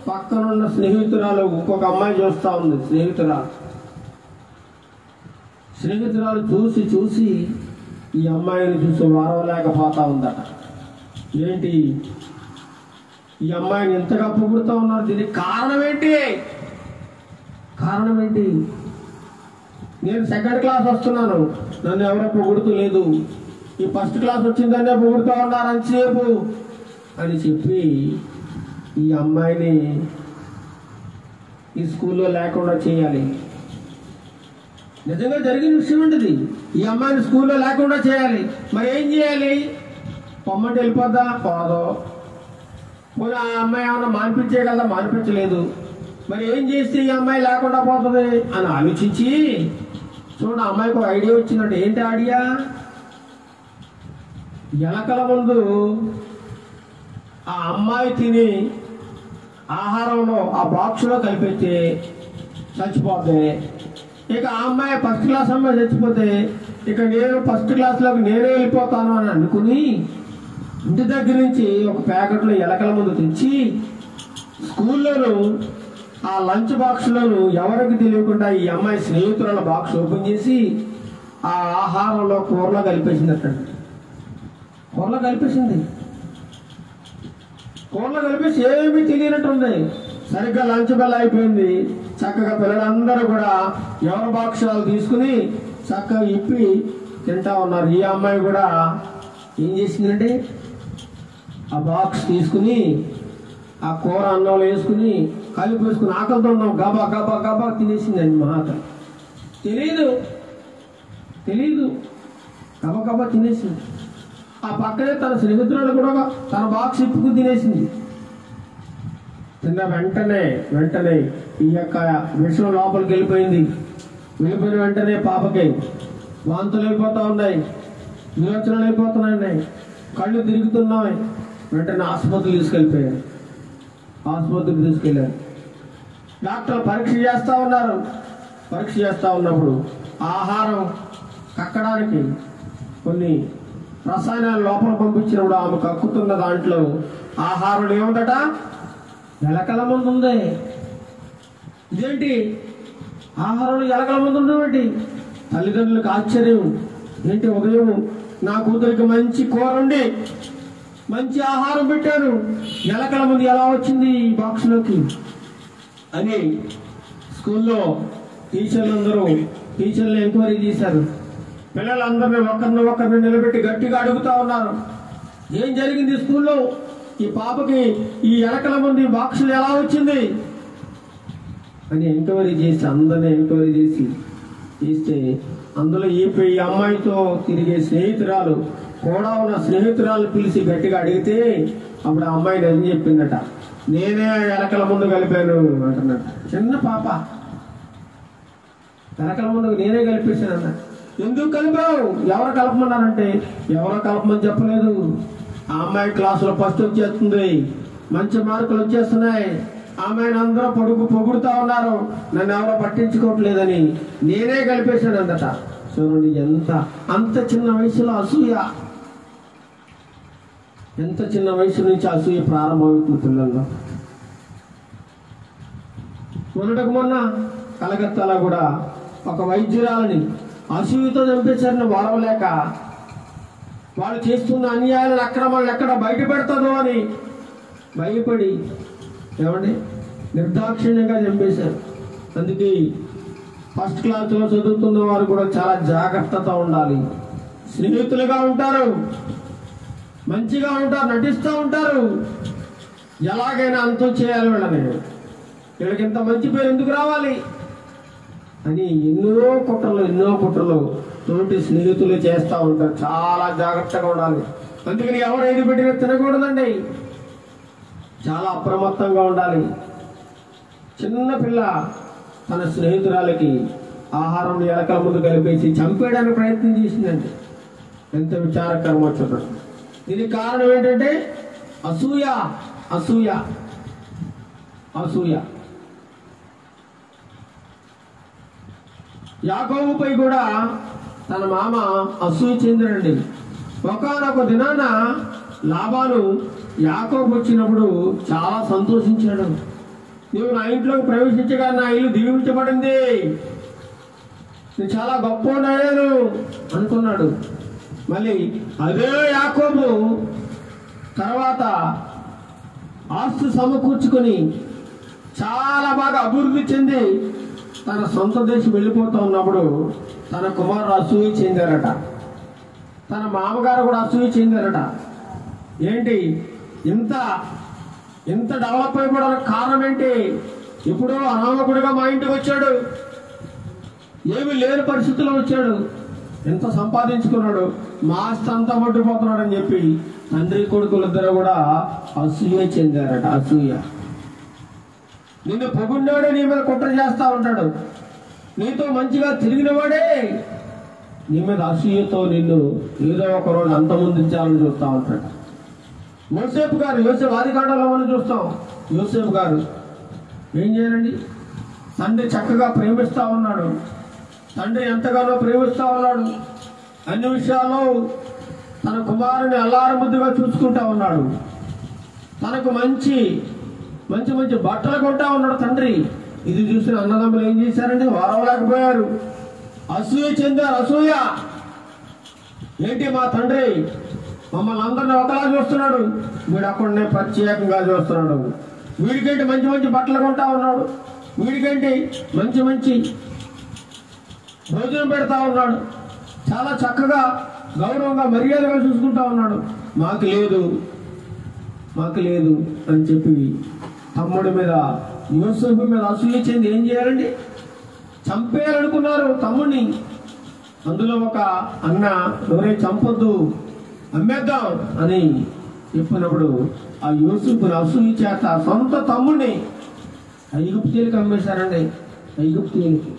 పక్కనున్న స్నేహితురాలు, ఇంకొక అమ్మాయి చూస్తూ ఉంది. స్నేహితురాలు చూసి ఈ అమ్మాయిని చూసి వారవలేకపోతా ఉందట. ఏంటి ఈ అమ్మాయిని ఎంతగా పొగుడుతూ ఉన్నారు? దీనికి కారణం ఏంటి? నేను 2nd క్లాస్ వస్తున్నాను, నన్ను ఎవరో పొగుడుతూ లేదు. ఈ ఫస్ట్ క్లాస్ వచ్చిందనే పొగుడుతూ ఉన్నారు అంతసేపు అని చెప్పి ఈ అమ్మాయిని ఈ స్కూల్లో లేకుండా చేయాలి. నిజంగా జరిగిన విషయం ఉంటుంది. ఈ అమ్మాయిని స్కూల్లో లేకుండా చేయాలి. మరి ఏం చేయాలి? పొమ్మంటే వెళ్ళిపోద్దా? పోదో. పోనీ ఆ అమ్మాయి ఏమన్నా మానిపించేయగలదా? మానిపించలేదు. మరి ఏం చేస్తే ఈ అమ్మాయి లేకుండా పోతుంది అని ఆలోచించి, చూడండి, ఆ అమ్మాయికి ఒక ఐడియా వచ్చిందంటే. ఏంటి ఐడియా? ఎలకల ముందు ఆ అమ్మాయి తిని ఆహారంలో ఆ బాక్స్లో కలిపెట్టి చచ్చిపోతే, ఇక ఆ అమ్మాయి ఫస్ట్ క్లాస్ అమ్మాయి చచ్చిపోతే ఇక నేను ఫస్ట్ క్లాస్లోకి నేనే వెళ్ళిపోతాను అని అనుకుని ఇంటి దగ్గర నుంచి ఒక ప్యాకెట్లో ఎలకల ముందు తెచ్చి స్కూల్లోనూ ఆ లంచ్ బాక్స్లోనూ ఎవరికి తెలియకుండా ఈ అమ్మాయి స్నేహితుల బాక్స్ ఓపెన్ చేసి ఆ ఆహారంలో కూరలో కలిపేసిందట. కూరలో కలిపేసి ఏమీ తెలియనట్టుంది. సరిగ్గా లంచ్ బెల్ అయిపోయింది. చక్కగా పిల్లలందరూ కూడా ఎవరి బాక్స్ వాళ్ళు తీసుకుని చక్కగా ఇప్పి తింటా ఉన్నారు. ఈ అమ్మాయి కూడా ఏం చేసిందంటే ఆ బాక్స్ తీసుకుని ఆ కూర అన్నంలో వేసుకుని కలిపేసుకుని ఆకలితో ఉన్నాం గబా గబా గబా తినేసిందండి. మహాతల్లి తెలీదు గబా గబా తినేసింది. ఆ పక్కనే తన స్నేహితురాలు కూడా తన బాక్స్ ఇప్పుకుని తినేసింది. తిన్న వెంటనే ఈ యొక్క విషయం లోపలికి వెళ్ళిపోయిన వెంటనే పాపకి వాంతులు అయిపోతూ ఉన్నాయి, విరోచనలు అయిపోతున్నాయి, కళ్ళు తిరుగుతున్నాయి. వెంటనే ఆసుపత్రికి తీసుకెళ్ళారు. డాక్టర్ పరీక్ష చేస్తూ ఉన్నప్పుడు ఆహారం కక్కడానికి కొన్ని రసాయనాలు లోపల పంపించినప్పుడు ఆమె కక్కుతున్న దాంట్లో ఆహారం ఏముందట? ఎలకల మందు ఉంది. ఇదేంటి ఆహారంలో ఎలకల మందు ఉండేటి? తల్లిదండ్రులకు ఆశ్చర్యం. ఏంటి ఉదయం నా కూతురికి మంచి కూర ఉండి మంచి ఆహారం పెట్టాను, ఎలకల మంది ఎలా వచ్చింది ఈ బాక్స్లోకి అని స్కూల్లో టీచర్లు ఎంక్వైరీ చేశారు. పిల్లలందరినీ ఒకరిని నిలబెట్టి గట్టిగా అడుగుతా ఉన్నారు, ఏం జరిగింది స్కూల్లో, ఈ పాపకి ఈ ఎలకల మంది బాక్సులు ఎలా వచ్చింది అని అందరినీ ఎంక్వైరీ చేస్తే అందులో ఈ అమ్మాయితో తిరిగే స్నేహితురాలు కూడా ఉన్న స్నేహితురాలు పిలిచి గట్టిగా అడిగితే అప్పుడు ఆ అమ్మాయి నిజం చెప్పిందట, నేనే ఎలకల ముందు కలిపాను అంటున్నట. చిన్న పాప ఎలకల ముందు నేనే కలిపేశానన్న. ఎందుకు కలిపావు, ఎవరు కలపమన్నారంటే ఎవరో కలపమని చెప్పలేదు. ఆ అమ్మాయి క్లాసులో ఫస్ట్ వచ్చేస్తుంది, మంచి మార్కులు వచ్చేస్తున్నాయి, ఆమెను అందరూ పొగుడుతా ఉన్నారు, నన్ను ఎవరో పట్టించుకోవట్లేదని నేనే కలిపేశాను అందట. చూడండి అంత చిన్న వయసులో అసూయ, ఎంత చిన్న వయసు నుంచి అసూయ ప్రారంభమవుతుంది పిల్లల్లో. మొన్న కలకత్తాలో కూడా ఒక వైద్యురాలని అసూయతో చంపేశారని వారవలేక వాళ్ళు చేస్తున్న అన్యాయాలను అక్రమాలను ఎక్కడ బయట పెడతాదో అని భయపడి నిర్దాక్షిణ్యంగా చంపేశారు. అందుకే ఫస్ట్ క్లాస్లో చదువుతున్న వారు కూడా చాలా జాగ్రత్తతో ఉండాలి. స్నేహితులుగా ఉంటారు, మంచిగా ఉంటారు, నటిస్తూ ఉంటారు, ఎలాగైనా అంతం చేయాలి వీళ్ళకి ఇంత మంచి పేరు ఎందుకు రావాలి అని ఎన్నో కుట్రలు తోటి స్నేహితులు చేస్తూ ఉంటారు. చాలా జాగ్రత్తగా ఉండాలి. అందుకని ఎవరు ఏది పెట్టినా తినకూడదండి, చాలా అప్రమత్తంగా ఉండాలి. చిన్న పిల్ల తన స్నేహితురాలకి ఆహారం ఎలకల ముందు కలిపేసి చంపేయడానికి ప్రయత్నం చేసిందండి. ఎంత విచారకరమో చూడండి. దీనికి కారణం ఏంటంటే అసూయ. యాకోబుపై కూడా తన మామ అసూయ చెందాడండి. ఒకానొక దినాన లాబాను యాకోబు వచ్చినప్పుడు చాలా సంతోషించాడు. నువ్వు నా ఇంట్లోకి ప్రవేశించగా నా ఇల్లు దీవించబడింది, నేను చాలా గొప్పవాడయ్యాను అనుకున్నాడు. మళ్ళీ అదే యాకోబు తర్వాత ఆస్తి సమకూర్చుకొని చాలా బాగా అభివృద్ధి చెంది తన సొంత దేశం వెళ్ళిపోతూ ఉన్నప్పుడు తన కుమారుడు అసూయ చెందారట, తన మామగారు కూడా అసూయ చెందారట. ఏంటి ఇంత డెవలప్ అయిపోవడానికి కారణం ఏంటి? ఇప్పుడు అనామకుడిగా మా ఇంటికి వచ్చాడు, ఏమి లేని పరిస్థితుల్లో వచ్చాడు, ఎంత సంపాదించుకున్నాడు, మా ఆస్తి అంతా పట్టిపోతున్నాడు అని చెప్పి తండ్రి కొడుకులిద్దరూ కూడా అసూయ చెందారట. అసూయ. నిన్ను పొగున్నాడే నీ మీద కుట్ర చేస్తా ఉంటాడు, నీతో మంచిగా తిరిగిన వాడే నీ మీద అసూయతో నిన్ను ఏదో ఒక రోజు అంతమొందించాలని చూస్తూ ఉంటాడు. యోసేపు ఆదికాండంలో మనం చూస్తాం. యోసేపు గారు ఏం చేయాలండి, తండ్రి చక్కగా ప్రేమిస్తూ ఉన్నాడు, తండ్రి ఎంతగానో ప్రేమిస్తూ ఉన్నాడు, అన్ని విషయాల్లో తన కుమారుని అల్లారముద్దుగా చూసుకుంటా ఉన్నాడు, తనకు మంచి బట్టలు కొంటా ఉన్నాడు తండ్రి. ఇది చూసిన అన్నదమ్ములు ఏం చేశారండి, వారవలేకపోయారు, అసూయ చెందారు. అసూయ ఏంటి, మా తండ్రి మమ్మల్ని అందరినీ ఒకలా చూస్తున్నాడు, వీడు అక్కడనే ప్రత్యేకంగా చూస్తున్నాడు, వీడికేంటి మంచి బట్టలు కొంటా ఉన్నాడు, వీడికేంటి మంచి భోజనం పెడతా ఉన్నాడు, చాలా చక్కగా గౌరవంగా మర్యాదగా చూసుకుంటా ఉన్నాడు, మాకు లేదు అని చెప్పి తమ్ముడి మీద యోసేపు మీద అసూయ చెంది ఏం చేయాలండి, చంపేయాలనుకున్నారు తమ్ముడిని. అందులో ఒక అన్న ఎవరే చంపొద్దు, అమ్మేద్దాం అని చెప్పినప్పుడు ఆ యోసేపుని అసూయ చేత సొంత తమ్ముడిని ఐగుప్తీయులకు అమ్మేశారండి. ఐగుప్తీయులకి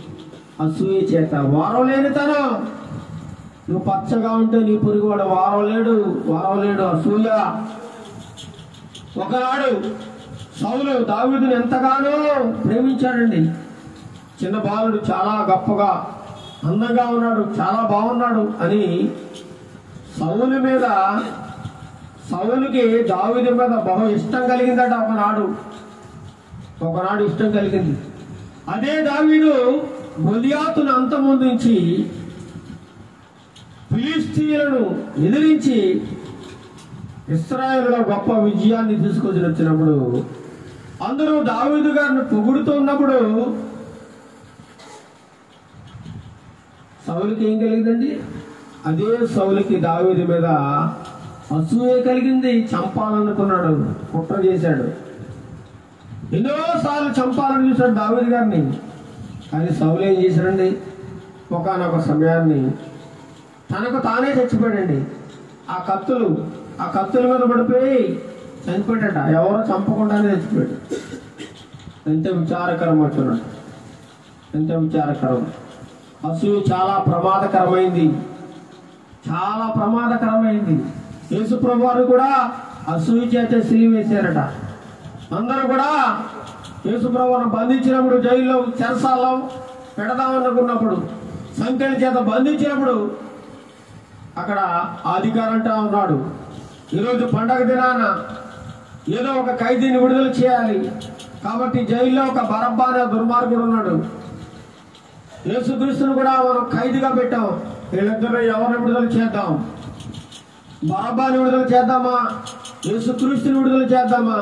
అసూయ చేత. వారం లేని తనం, నువ్వు పచ్చగా ఉంటే నీ పొరుగువాడు వారం లేడు. అసూయ. ఒకనాడు సౌలు దావీదుని ఎంతగానో ప్రేమించాడండి. చిన్న బాలుడు చాలా గొప్పగా అందంగా ఉన్నాడు, చాలా బాగున్నాడు అని సౌలుకి దావీదు మీద బహు ఇష్టం కలిగిందట. ఒకనాడు ఇష్టం కలిగింది. అదే దావీదు గొలియాతును అంతమొందించి ఫిలిష్తీయులను ఎదిరించి ఇశ్రాయేలులో గొప్ప విజయాన్ని తీసుకొచ్చి వచ్చినప్పుడు అందరూ దావీదు గారిని పొగుడుతూ ఉన్నప్పుడు సౌలుకి ఏం కలిగిందండి? అదే సౌలుకి దావీదు మీద అసూయ కలిగింది. చంపాలనుకున్నాడు, కుట్ర చేశాడు. ఎన్నోసార్లు చంపాలని చూశాడు దావీదు గారిని. కానీ సౌలు ఏం చేశాడండి? ఒకానొక సమయాన్ని తనకు తానే చచ్చిపోయాడండి. ఆ కత్తుల మీద పడిపోయి చనిపోయాడట. ఎవరో చంపకుండానే చచ్చిపోయాడు. ఎంత విచారకరం వచ్చున్నాడు, ఎంత విచారకరం. అసూయ చాలా ప్రమాదకరమైంది, చాలా ప్రమాదకరమైంది. యేసు ప్రభువు వారు కూడా అసూయ చేత సిలువ వేశారట. అందరూ కూడా యేసు ప్రభువును బంధించినప్పుడు, జైల్లో చెరసాల్లో పెడదామనుకున్నప్పుడు, సంఖ్యల చేత బంధించినప్పుడు అక్కడ అధికారం అంటా ఉన్నాడు, ఈరోజు పండగ దినాన ఏదో ఒక ఖైదీని విడుదల చేయాలి. కాబట్టి జైల్లో ఒక బరబ్బా అనే దుర్మార్గుడు ఉన్నాడు. యేసుక్రీస్తును కూడా మనం ఖైదీగా పెట్టాం. వీళ్ళిద్దరూ ఎవరిని విడుదల చేద్దాం? బరబ్బాని విడుదల చేద్దామా, యేసుక్రీస్తుని విడుదల చేద్దామా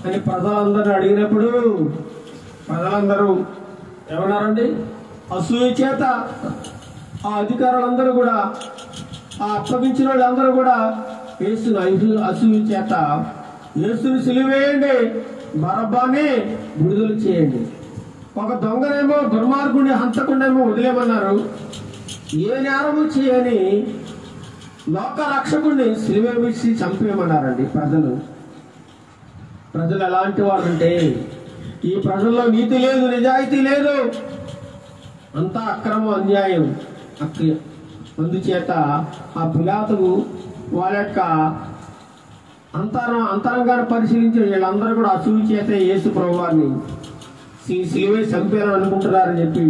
అని ప్రజలందరూ అడిగినప్పుడు ప్రజలందరూ ఏమన్నారండి? అసూయ చేత ఆ అధికారులందరూ కూడా, ఆ అప్పగించిన వాళ్ళందరూ కూడా యేసుని అసూయ చేత యేసుని సిలువేయండి, బరబ్బాని విడుదల చేయండి. ఒక దొంగనేమో, దుర్మార్గుని, హంతకుండేమో వదిలేమన్నారు. ఏ నేరము చేయని లోక రక్షకుడిని సిలువ వేసి చంపేయమన్నారండి ప్రజలు ఎలాంటి వాళ్ళు అంటే, ఈ ప్రజల్లో నీతి లేదు, నిజాయితీ లేదు, అంతా అక్రమం, అన్యాయం, అందుచేత ఆ పిలాతుకు వాళ్ళ యొక్క అంతరంగాన్ని పరిశీలించి వీళ్ళందరూ కూడా అసూయ చేత యేసు ప్రభువారిని సిలువే చంపారని అనుకుంటున్నారని చెప్పి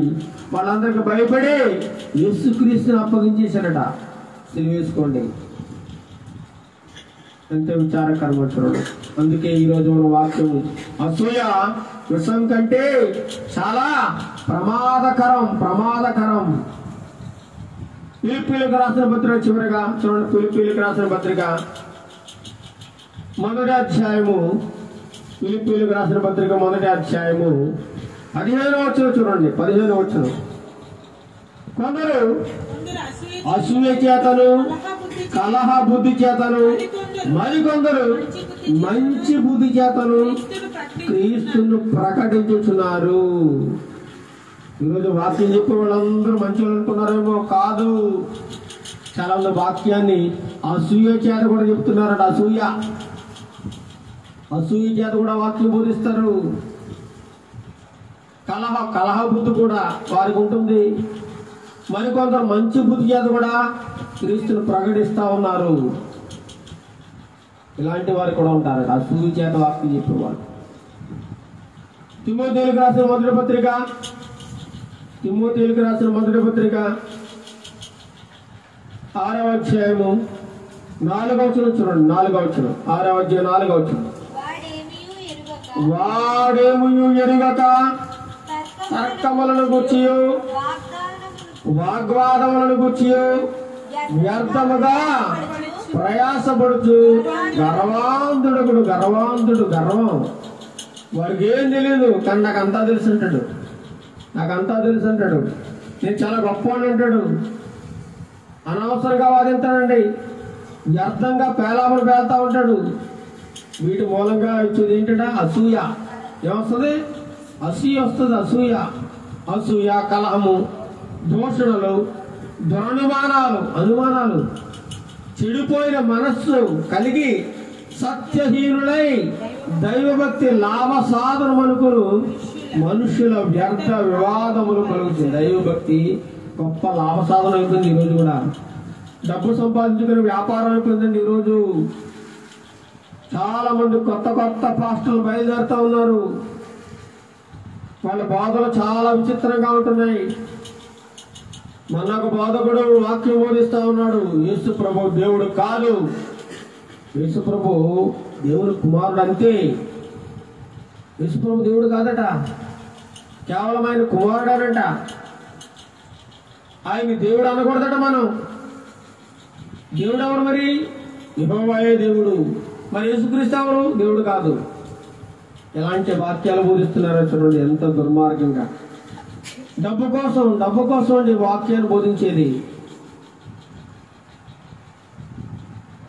వాళ్ళందరికీ భయపడి యేసుక్రీస్తుని అప్పగించేశారట. సిలువేసుకోండి. ఎంత విచారకరం వచ్చాడు. అందుకే ఈరోజు మన వాక్యం అసూయ విషం కంటే చాలా ప్రమాదకరం. ఫిలిప్పీయులకు రాసిన పత్రిక చివరిగా చూడండి. ఫిలిప్పీయులకు రాసిన పత్రిక మొదటి అధ్యాయము 15వ వచనం చూడండి. 15వ వచనం. కొందరు అసూయ చేతను, కలహ బుద్ధి చేతను, మరికొందరు మంచి బుద్ధి చేతను క్రీస్తును ప్రకటించుచున్నారు. ఈరోజు వాక్యం చెప్పే వాళ్ళందరూ మంచి వాళ్ళు అనుకున్నారేమో, కాదు. చాలా మంది వాక్యాన్ని అసూయ చేత కూడా చెప్తున్నారట. అసూయ చేత కూడా వాక్యం బోధిస్తారు. కలహ బుద్ధి కూడా వారికి ఉంటుంది. మరికొందరు మంచి బుద్ధి చేత కూడా క్రీస్తును ప్రకటిస్తా ఉన్నారు. ఇలాంటి వారు కూడా ఉంటారట, అసూయ చేత వాక్యం చెప్పేవారు. తిమోథేయులకు రాసిన మొదటి పత్రిక 6వ అధ్యాయము 4వ వచనం చూడండి. 6వ అధ్యాయం 4వ వచనం. వాడేమియు ఎరుగక తర్కములను గూర్చియు వాగ్వాదములను గూర్చియు వ్యర్థముగా ప్రయాసపడుచు గర్వం. వాడికి ఏం తెలియదు, కానీ నాకంతా తెలుసు అంటాడు. నేను చాలా గొప్పవాడిని అంటాడు. అనవసరంగా వాదింతాడండి. వ్యర్థంగా పేలాములు పేలుతా ఉంటాడు. వీటి మూలంగా వచ్చేది ఏంటంటే అసూయ. ఏమొస్తుంది? అసూయ వస్తుంది. అసూయ, కలహము, దూషణలు, అనుమానాలు, చెడిపోయిన మనస్సు కలిగి సత్యహీనులై దైవభక్తి లాభ సాధనం అనుకును మనుషుల వ్యర్థ వివాదములు కలుగుతుంది. దైవభక్తి గొప్ప లాభ సాధన అయిపోయింది. ఈరోజు కూడా డబ్బు సంపాదించుకునే వ్యాపారం అయిపోయిందండి. ఈరోజు చాలా మంది కొత్త పాస్టర్లు బయలుదేరుతా ఉన్నారు. వాళ్ళ బోధలు చాలా విచిత్రంగా ఉంటున్నాయి. మొన్న ఒక బోధకుడు వాక్యం బోధిస్తా ఉన్నాడు. యేసు ప్రభు దేవుడు కాదు, యేసు ప్రభు దేవుడు కుమారుడు అంతే. యేసు ప్రభు దేవుడు కాదట, కేవలం ఆయన కుమారుడేనంట. ఆయన దేవుడు అనకూడదట. మనం దేవుడు ఎవరు మరి? యెహోవాయే దేవుడు. మరి యేసుక్రీస్తు ఎవరు? దేవుడు కాదు. ఎలాంటి వాక్యాలు బోధిస్తున్నారో చూడండి, ఎంత దుర్మార్గంగా. డబ్బు కోసం ఈ వాక్యాన్ని బోధించేది.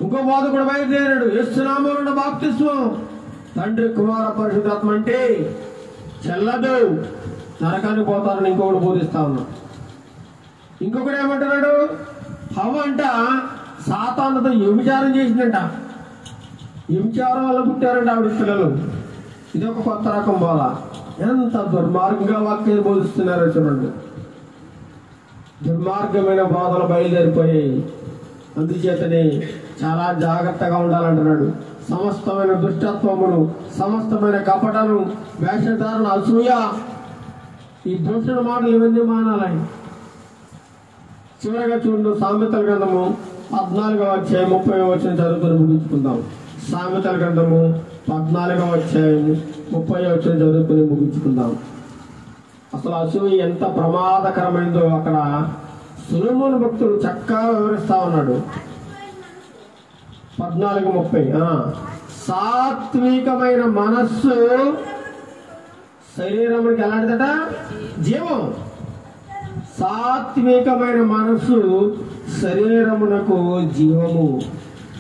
ఇంకో బోధకుడు బయలుదేరాడు, యేసు నామమున బాప్తిస్మం, తండ్రి కుమార పరిశుద్ధాత్మ అంటే చెల్లదు, నరకానికి పోతారని ఇంకొకటి బోధిస్తా ఉన్నాడు. ఇంకొకటి ఏమంటున్నాడు, హవ్వ అంట సాతానుతో వ్యభిచారం చేసిందంట. వ్యభిచారం వల్ల పుట్టారంట ఆవిడ పిల్లలు. ఇదొక కొత్త రకం బోధ. ఎంత దుర్మార్గంగా వాక్యాన్ని బోధిస్తున్నారో చూడండి. దుర్మార్గమైన బోధలు బయలుదేరిపోయాయి. అందుచేతనే చాలా జాగ్రత్తగా ఉండాలంటున్నాడు. సమస్తమైన దుష్టత్వమును, సమస్తమైన కపటను, వేషధారణ, అసూయ, ఈ దూషణ మాటలు ఇవన్నీ మానాలని. చివరగా చూడు, సామెతల గ్రంథము 14వ అధ్యాయం 30వ వచనం చదువుకొని ముగించుకుందాం. సామెతల గ్రంథము 14వ అధ్యాయం 30వ వచనం చదువుకొని ముగించుకుందాం. అసలు అసూయ ఎంత ప్రమాదకరమైందో అక్కడ సొలొమోను భక్తుడు చక్కగా వివరిస్తా ఉన్నాడు. 14:30 సాత్వికమైన మనస్సు శరీరమునికి ఎలాంటిదట? జీవం. సాత్వికమైన మనస్సు శరీరమునకు జీవము,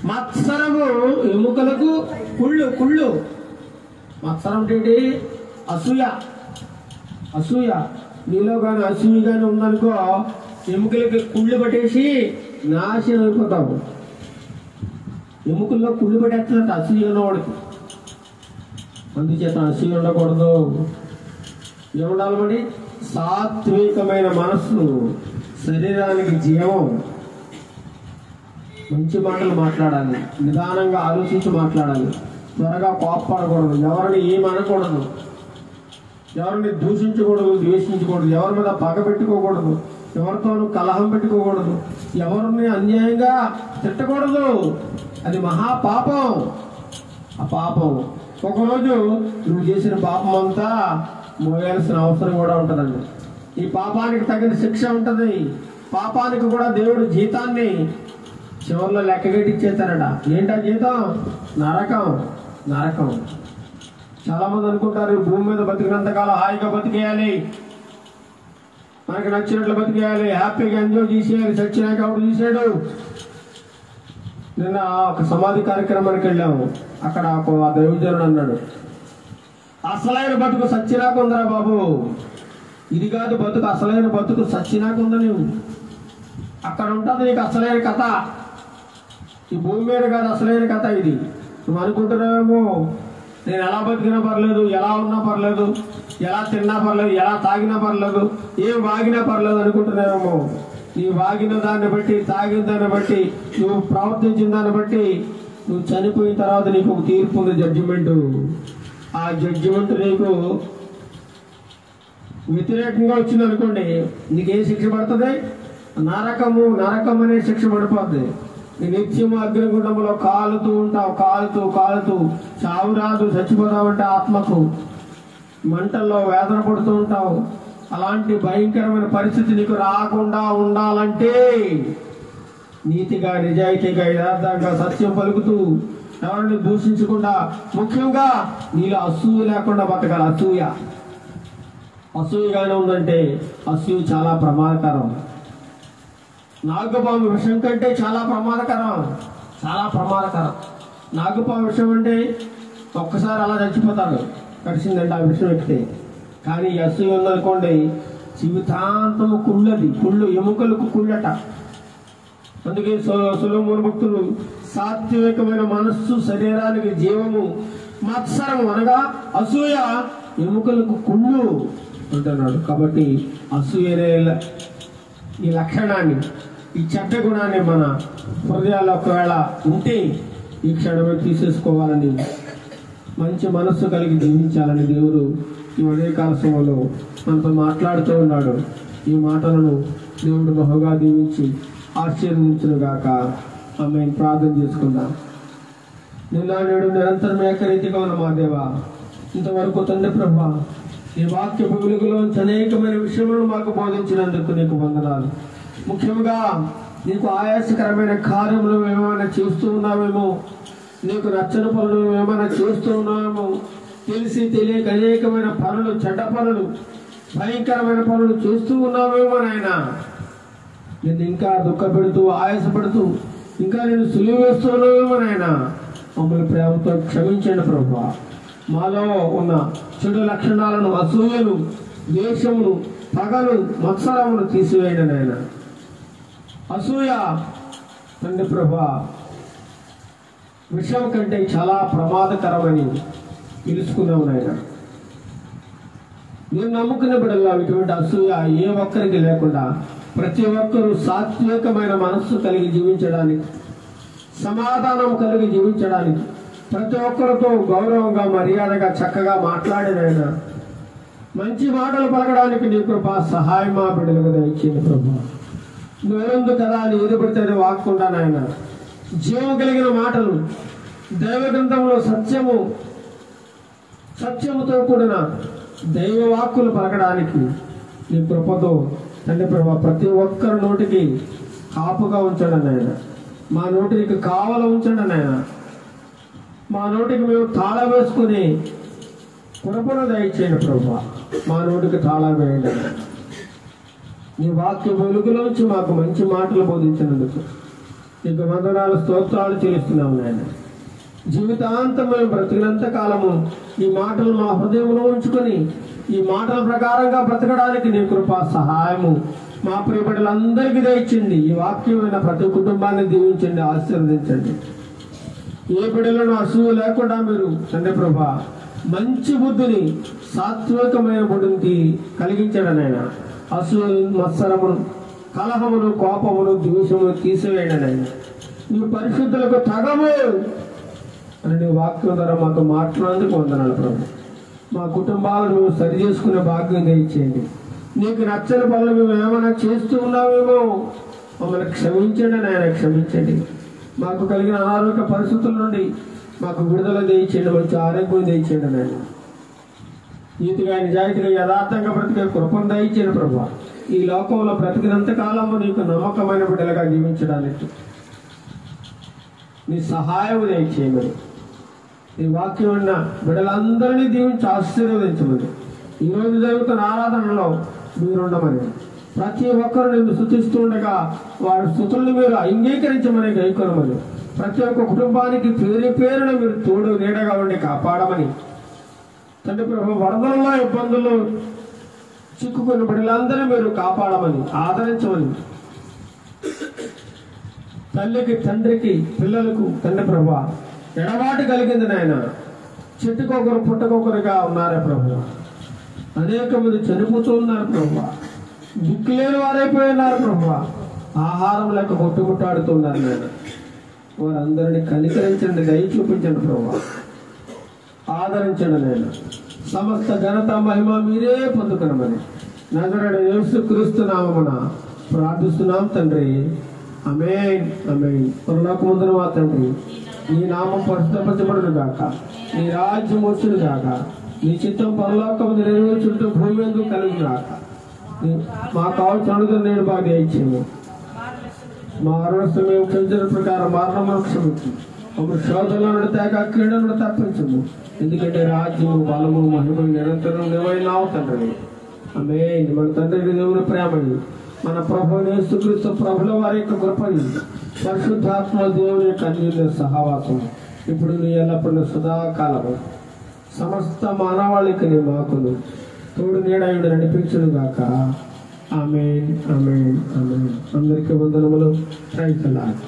మత్సరము ఎముకలకు కుళ్ళు. మత్సరం ఏంటి? అసూయ. నీలో కానీ అసూయ కానీ ఉందనుకో, ఎముకలకి కుళ్ళు పట్టేసి నాశనం అయిపోతావు. ఎముకల్లో కుళ్ళు పట్టేస్తుందంట అసూయ ఉన్నవాడికి. అందుచేత అసూయ ఉండకూడదు. ఏముండాలి మరి? సాత్వికమైన మనస్సు శరీరానికి జీవం. మంచి మాటలు మాట్లాడాలి, నిదానంగా ఆలోచించి మాట్లాడాలి, త్వరగా కోప్పడకూడదు, ఎవరిని ఏమనకూడదు, ఎవరిని దూషించకూడదు, ద్వేషించకూడదు, ఎవరి మీద పగ పెట్టుకోకూడదు, ఎవరితోనూ కలహం పెట్టుకోకూడదు, ఎవరిని అన్యాయంగా తిట్టకూడదు. అది మహాపాపం. ఆ పాపం ఒకరోజు నువ్వు చేసిన పాపం అంతా మోయాల్సిన అవసరం కూడా ఉంటుందండి. ఈ పాపానికి తగిన శిక్ష ఉంటుంది. పాపానికి కూడా దేవుడు జీతాన్ని చివరిలో లెక్కగట్టిచ్చేస్తారట. ఏంటా జీతం? నరకం. చాలా మంది అనుకుంటారు భూమి మీద బతికినంతకాలం హాయిగా బతికేయాలి, మనకి నచ్చినట్లు బతికేయాలి, హ్యాపీగా ఎంజాయ్ చేసేయాలి, చచ్చినాక ఆవిడ చూసాడు. నిన్న ఒక సమాధి కార్యక్రమానికి వెళ్ళాము. అక్కడ ఒక దైవజనుడు అన్నాడు, అసలైన బతుకు సచ్చినాక ఉందరా బాబు, ఇది కాదు బతుకు, అసలైన బతుకు సచ్చినాక ఉందా నువ్వు. అక్కడ ఉంటుంది నీకు అసలైన కథ. ఈ భూమి మీద కాదు అసలైన కథ ఇది. నువ్వు అనుకుంటున్నావేమో నేను ఎలా బతికినా పర్లేదు, ఎలా ఉన్నా పర్లేదు, ఎలా తిన్నా పర్లేదు, ఎలా తాగినా పర్లేదు, ఏం వాగినా పర్లేదు అనుకుంటున్నావేమో. నీ వాగిన దాన్ని బట్టి, తాగిన దాన్ని బట్టి, నువ్వు ప్రవర్తించిన దాన్ని బట్టి నువ్వు చనిపోయిన తర్వాత నీకు ఒక తీర్పు ఉంది, జడ్జిమెంటు. ఆ జడ్జిమెంట్ నీకు వ్యతిరేకంగా వచ్చింది అనుకోండి, నీకేం శిక్ష పడుతుంది? నరకం అనే శిక్ష పడిపోద్ది. నీ నిత్యము అగ్నిగుండంలో కాలుతూ ఉంటావు, కాలుతూ చావు రాదు, చచ్చిపోతావంటే ఆత్మకు మంటల్లో వేదన పడుతూ ఉంటావు. అలాంటి భయంకరమైన పరిస్థితి నీకు రాకుండా ఉండాలంటే నీతిగా, నిజాయితీగా, యథార్థంగా, సత్యం పలుకుతూ, ఎవరిని దూషించకుండా, ముఖ్యంగా నీలో అసూయ లేకుండా బతకాలి. అసూయగానే ఉందంటే అసూయ చాలా ప్రమాదకరం. నాగుపాము విషం కంటే చాలా ప్రమాదకరం. నాగుపాము విషం అంటే ఒక్కసారి అలా చచ్చిపోతాడు, కడిసిందంటే ఆ విషయం ఎక్కితే. కానీ అసూయ ఉందనుకోండి, జీవితాంతము కుళ్ళు, ఎముకలకు కుళ్ళట. అందుకే సొలొమోను భక్తుడు సాత్వికమైన మనస్సు శరీరానికి జీవము, మత్సరము అనగా అసూయ ఎముకలకు కుళ్ళు అంటున్నాడు. కాబట్టి అసూయ ఈ లక్షణాన్ని, ఈ చెడ్డ గుణాన్ని మన హృదయాల్లో ఒకవేళ ఉంటే ఈ క్షణమే తీసేసుకోవాలని, మంచి మనస్సు కలిగి జీవించాలని దేవుడు ఈ ఉదయకాల సమయంలో మనతో మాట్లాడుతూ ఉన్నాడు. ఈ మాటలను దేవుడు బహుగా దీవించి ఆశీర్వదించునుగాక. ఆమేన్. ప్రార్థన చేసుకుందాం. నిన్న నేడు నిరంతరం ఏకరీతిగా ఉన్న మా దేవా, ఇంతవరకు తండ్రి ప్రభువా, ఈ వాక్యపు వెలుగులోంచి అనేకమైన విషయములను మాకు బోధించినందుకు నీకు వందనాలు. ముఖ్యంగా నీకు ఆయాసకరమైన కార్యములు ఏమైనా చేస్తూ ఉన్నావేమో, నీకు నచ్చని పనులు ఏమైనా చేస్తూ ఉన్నావేమో, తెలిసి తెలియక అనేకమైన పనులు, చెడ్డ పనులు, భయంకరమైన పనులు చేస్తూ ఉన్నావేమో నాయన. నేను ఇంకా దుఃఖపెడుతూ ఆయాసపడుతూ ఇంకా నేను సులువు వేస్తున్నావేమో నాయన. మమ్మల్ని ప్రేమతో క్షమించండి ప్రభువా. మాలో ఉన్న చెడు లక్షణాలను, అసూయలు, ద్వేషమును, పగలు, మత్సరమును తీసివేయండి నాయన. అసూయ తండ్రి ప్రభువా విషయం కంటే చాలా ప్రమాదకరమని తెలుసుకున్నాము నాయన. నేను నమ్ముకున్న బిడ్డల్లో ఇటువంటి అసూయ ఏ ఒక్కరికి లేకుండా ప్రతి ఒక్కరూ సాత్వికమైన మనస్సు కలిగి జీవించడానికి, సమాధానం కలిగి జీవించడానికి, ప్రతి ఒక్కరితో గౌరవంగా, మర్యాదగా, చక్కగా మాట్లాడినైనా మంచి మాటలు పలకడానికి నీ కృప సహాయం మా బిడ్డలకు దయచేయండి ప్రభు. నువ్వెందు కదా అని ఏది పడితే అది వాక్కుండా నాయన, జీవం కలిగిన మాటలు, దైవ గ్రంథంలో సత్యముతో కూడిన దైవ వాక్కులు పలకడానికి నీ కృపతో తండ్రి ప్రభు ప్రతి ఒక్కరి నోటికి కాపుగా ఉంచండి నాయన. మా నోటికి కావల ఉంచండి నాయన. మా నోటికి మేము తాళ వేసుకుని కృపను దయచేయండి ప్రభు. మా నోటికి తాళం వేయండి. నీ వాక్య వెలుగులోంచి మాకు మంచి మాటలు బోధించినందుకు నీకు వందనాలు, స్తోత్రాలు చెల్లిస్తున్నాము నాయన. జీవితాంతం మేము బ్రతికినంత కాలము ఈ మాటలు మా హృదయంలో ఉంచుకొని ఈ మాటల ప్రకారంగా బ్రతకడానికి నీ కృప సహాయము మా ప్రియ బిడ్డలందరికీ దయచేయండి. ఈ వాక్యమైన ప్రతి కుటుంబాన్ని దీవించండి, ఆశీర్వదించండి. ఏ బిడ్డలను అసూయ లేకుండా మీరు తండ్రి ప్రభా మంచి బుద్ధిని, సాత్వికమైన బుద్ధిని కలిగించండి నాయన. అసూయ, మత్సరమును, కలహమును, కోపమును, ద్వేషమును తీసివేయండి నాయన. నువ్వు పరిశుద్ధులకు తగము అని నీ వాక్యం ద్వారా మాతో మాట్లాడేందుకు వందనాలు ప్రభు. మా కుటుంబాలను మేము సరి చేసుకునే భాగ్యం దయచేయండి. నీకు నచ్చని పనులు మేము ఏమైనా చేస్తూ ఉన్నామేమో మమ్మల్ని క్షమించండి నాయన, క్షమించండి. మాకు కలిగిన అనారోగ్య పరిస్థితుల నుండి మాకు విడుదల దయచేయండి, మంచి ఆరోగ్యం దయచేయండి నాయన. నీతిగా, నిజాయితీగా, యథార్థంగా బ్రతికే కృపను దయచేయండి ప్రభు. ఈ లోకంలో బ్రతికినంత కాలము నీకు నమ్మకమైన బిడ్డలుగా జీవించడానికి నీ సహాయం దయచేయమని, ఈ వాక్యం ఉన్న బిడ్డలందరినీ దీవించి ఆశీర్వదించమని, ఈరోజు జరుగుతున్న ఆరాధనలో మీరుండమని, ప్రతి ఒక్కరు నిన్ను స్తుతిస్తూ ఉండగా వారి స్తుతుల్ని మీరు అంగీకరించమని, గైకొనమని, ప్రతి ఒక్క కుటుంబానికి పేరు పేరున మీరు తోడు నీడగా ఉండి కాపాడమని తండ్రి ప్రభు. వరదల్లో, ఇబ్బందుల్లో చిక్కుకున్న బిడ్డలందరినీ మీరు కాపాడమని, ఆదరించమని, తల్లికి, తండ్రికి, పిల్లలకు తండ్రి ప్రభు ఎడబాటు కలిగింది నాయన. చెట్టుకొకరు పుట్టకొకరుగా ఉన్నారే ప్రభు. అనేక మంది చనిపోతూ ఉన్నారు ప్రభు. దిక్కులేని వారైపోయినారు ప్రభు. ఆహారం లేక కొట్టుముట్టాడుతున్నారు నాయన. వారందరినీ కనికరించండి, దయ చూపించండి ప్రభు. ఆదరించండి నాయన. సమస్త ఘనత, మహిమ మీరే పొందుకునమని నజరేయుడైన యేసుక్రీస్తు నామమున ప్రార్థిస్తున్నాం తండ్రి. ఆమేన్, ఆమేన్. పరలోకమందున మా తండ్రి, నీ నామం పరిశుద్ధపరచబడును గాక, నీ రాజ్యం వచ్చును గాక, నీ చిత్తం పరలోకము నెరవేర్చుంటూ భూమి యందు కలుగును గాక. మా కావాల్సిన నేను బాగా దయచేయము. మా అరుణస్థ మేము క్షమించిన ప్రకారం మరణమును క్షమించు. మమ్మల్ని శోధనలను తేక క్రీడలను తప్పించము. ఎందుకంటే రాజ్యము, బలము, మహిమ నిరంతరం నువ్వైనావు తండ్రి. ఆమేన్. మన తండ్రి దేవుని ప్రేమని, మన ప్రభువైన యేసుక్రీస్తు ప్రభుల వారి యొక్క కృపని, పరిశుద్ధాత్మ దేవుని యొక్క అన్యోన్య సహవాసం ఇప్పుడు నీ ఎల్లప్పుడూ సదాకాలము సమస్త మానవాళికి నీ మాకును తోడు నీడయుడు నడిపించును గాక. ఆమేన్, ఆమేన్, ఆమేన్. అందరికీ వందనములు. Praise the lord.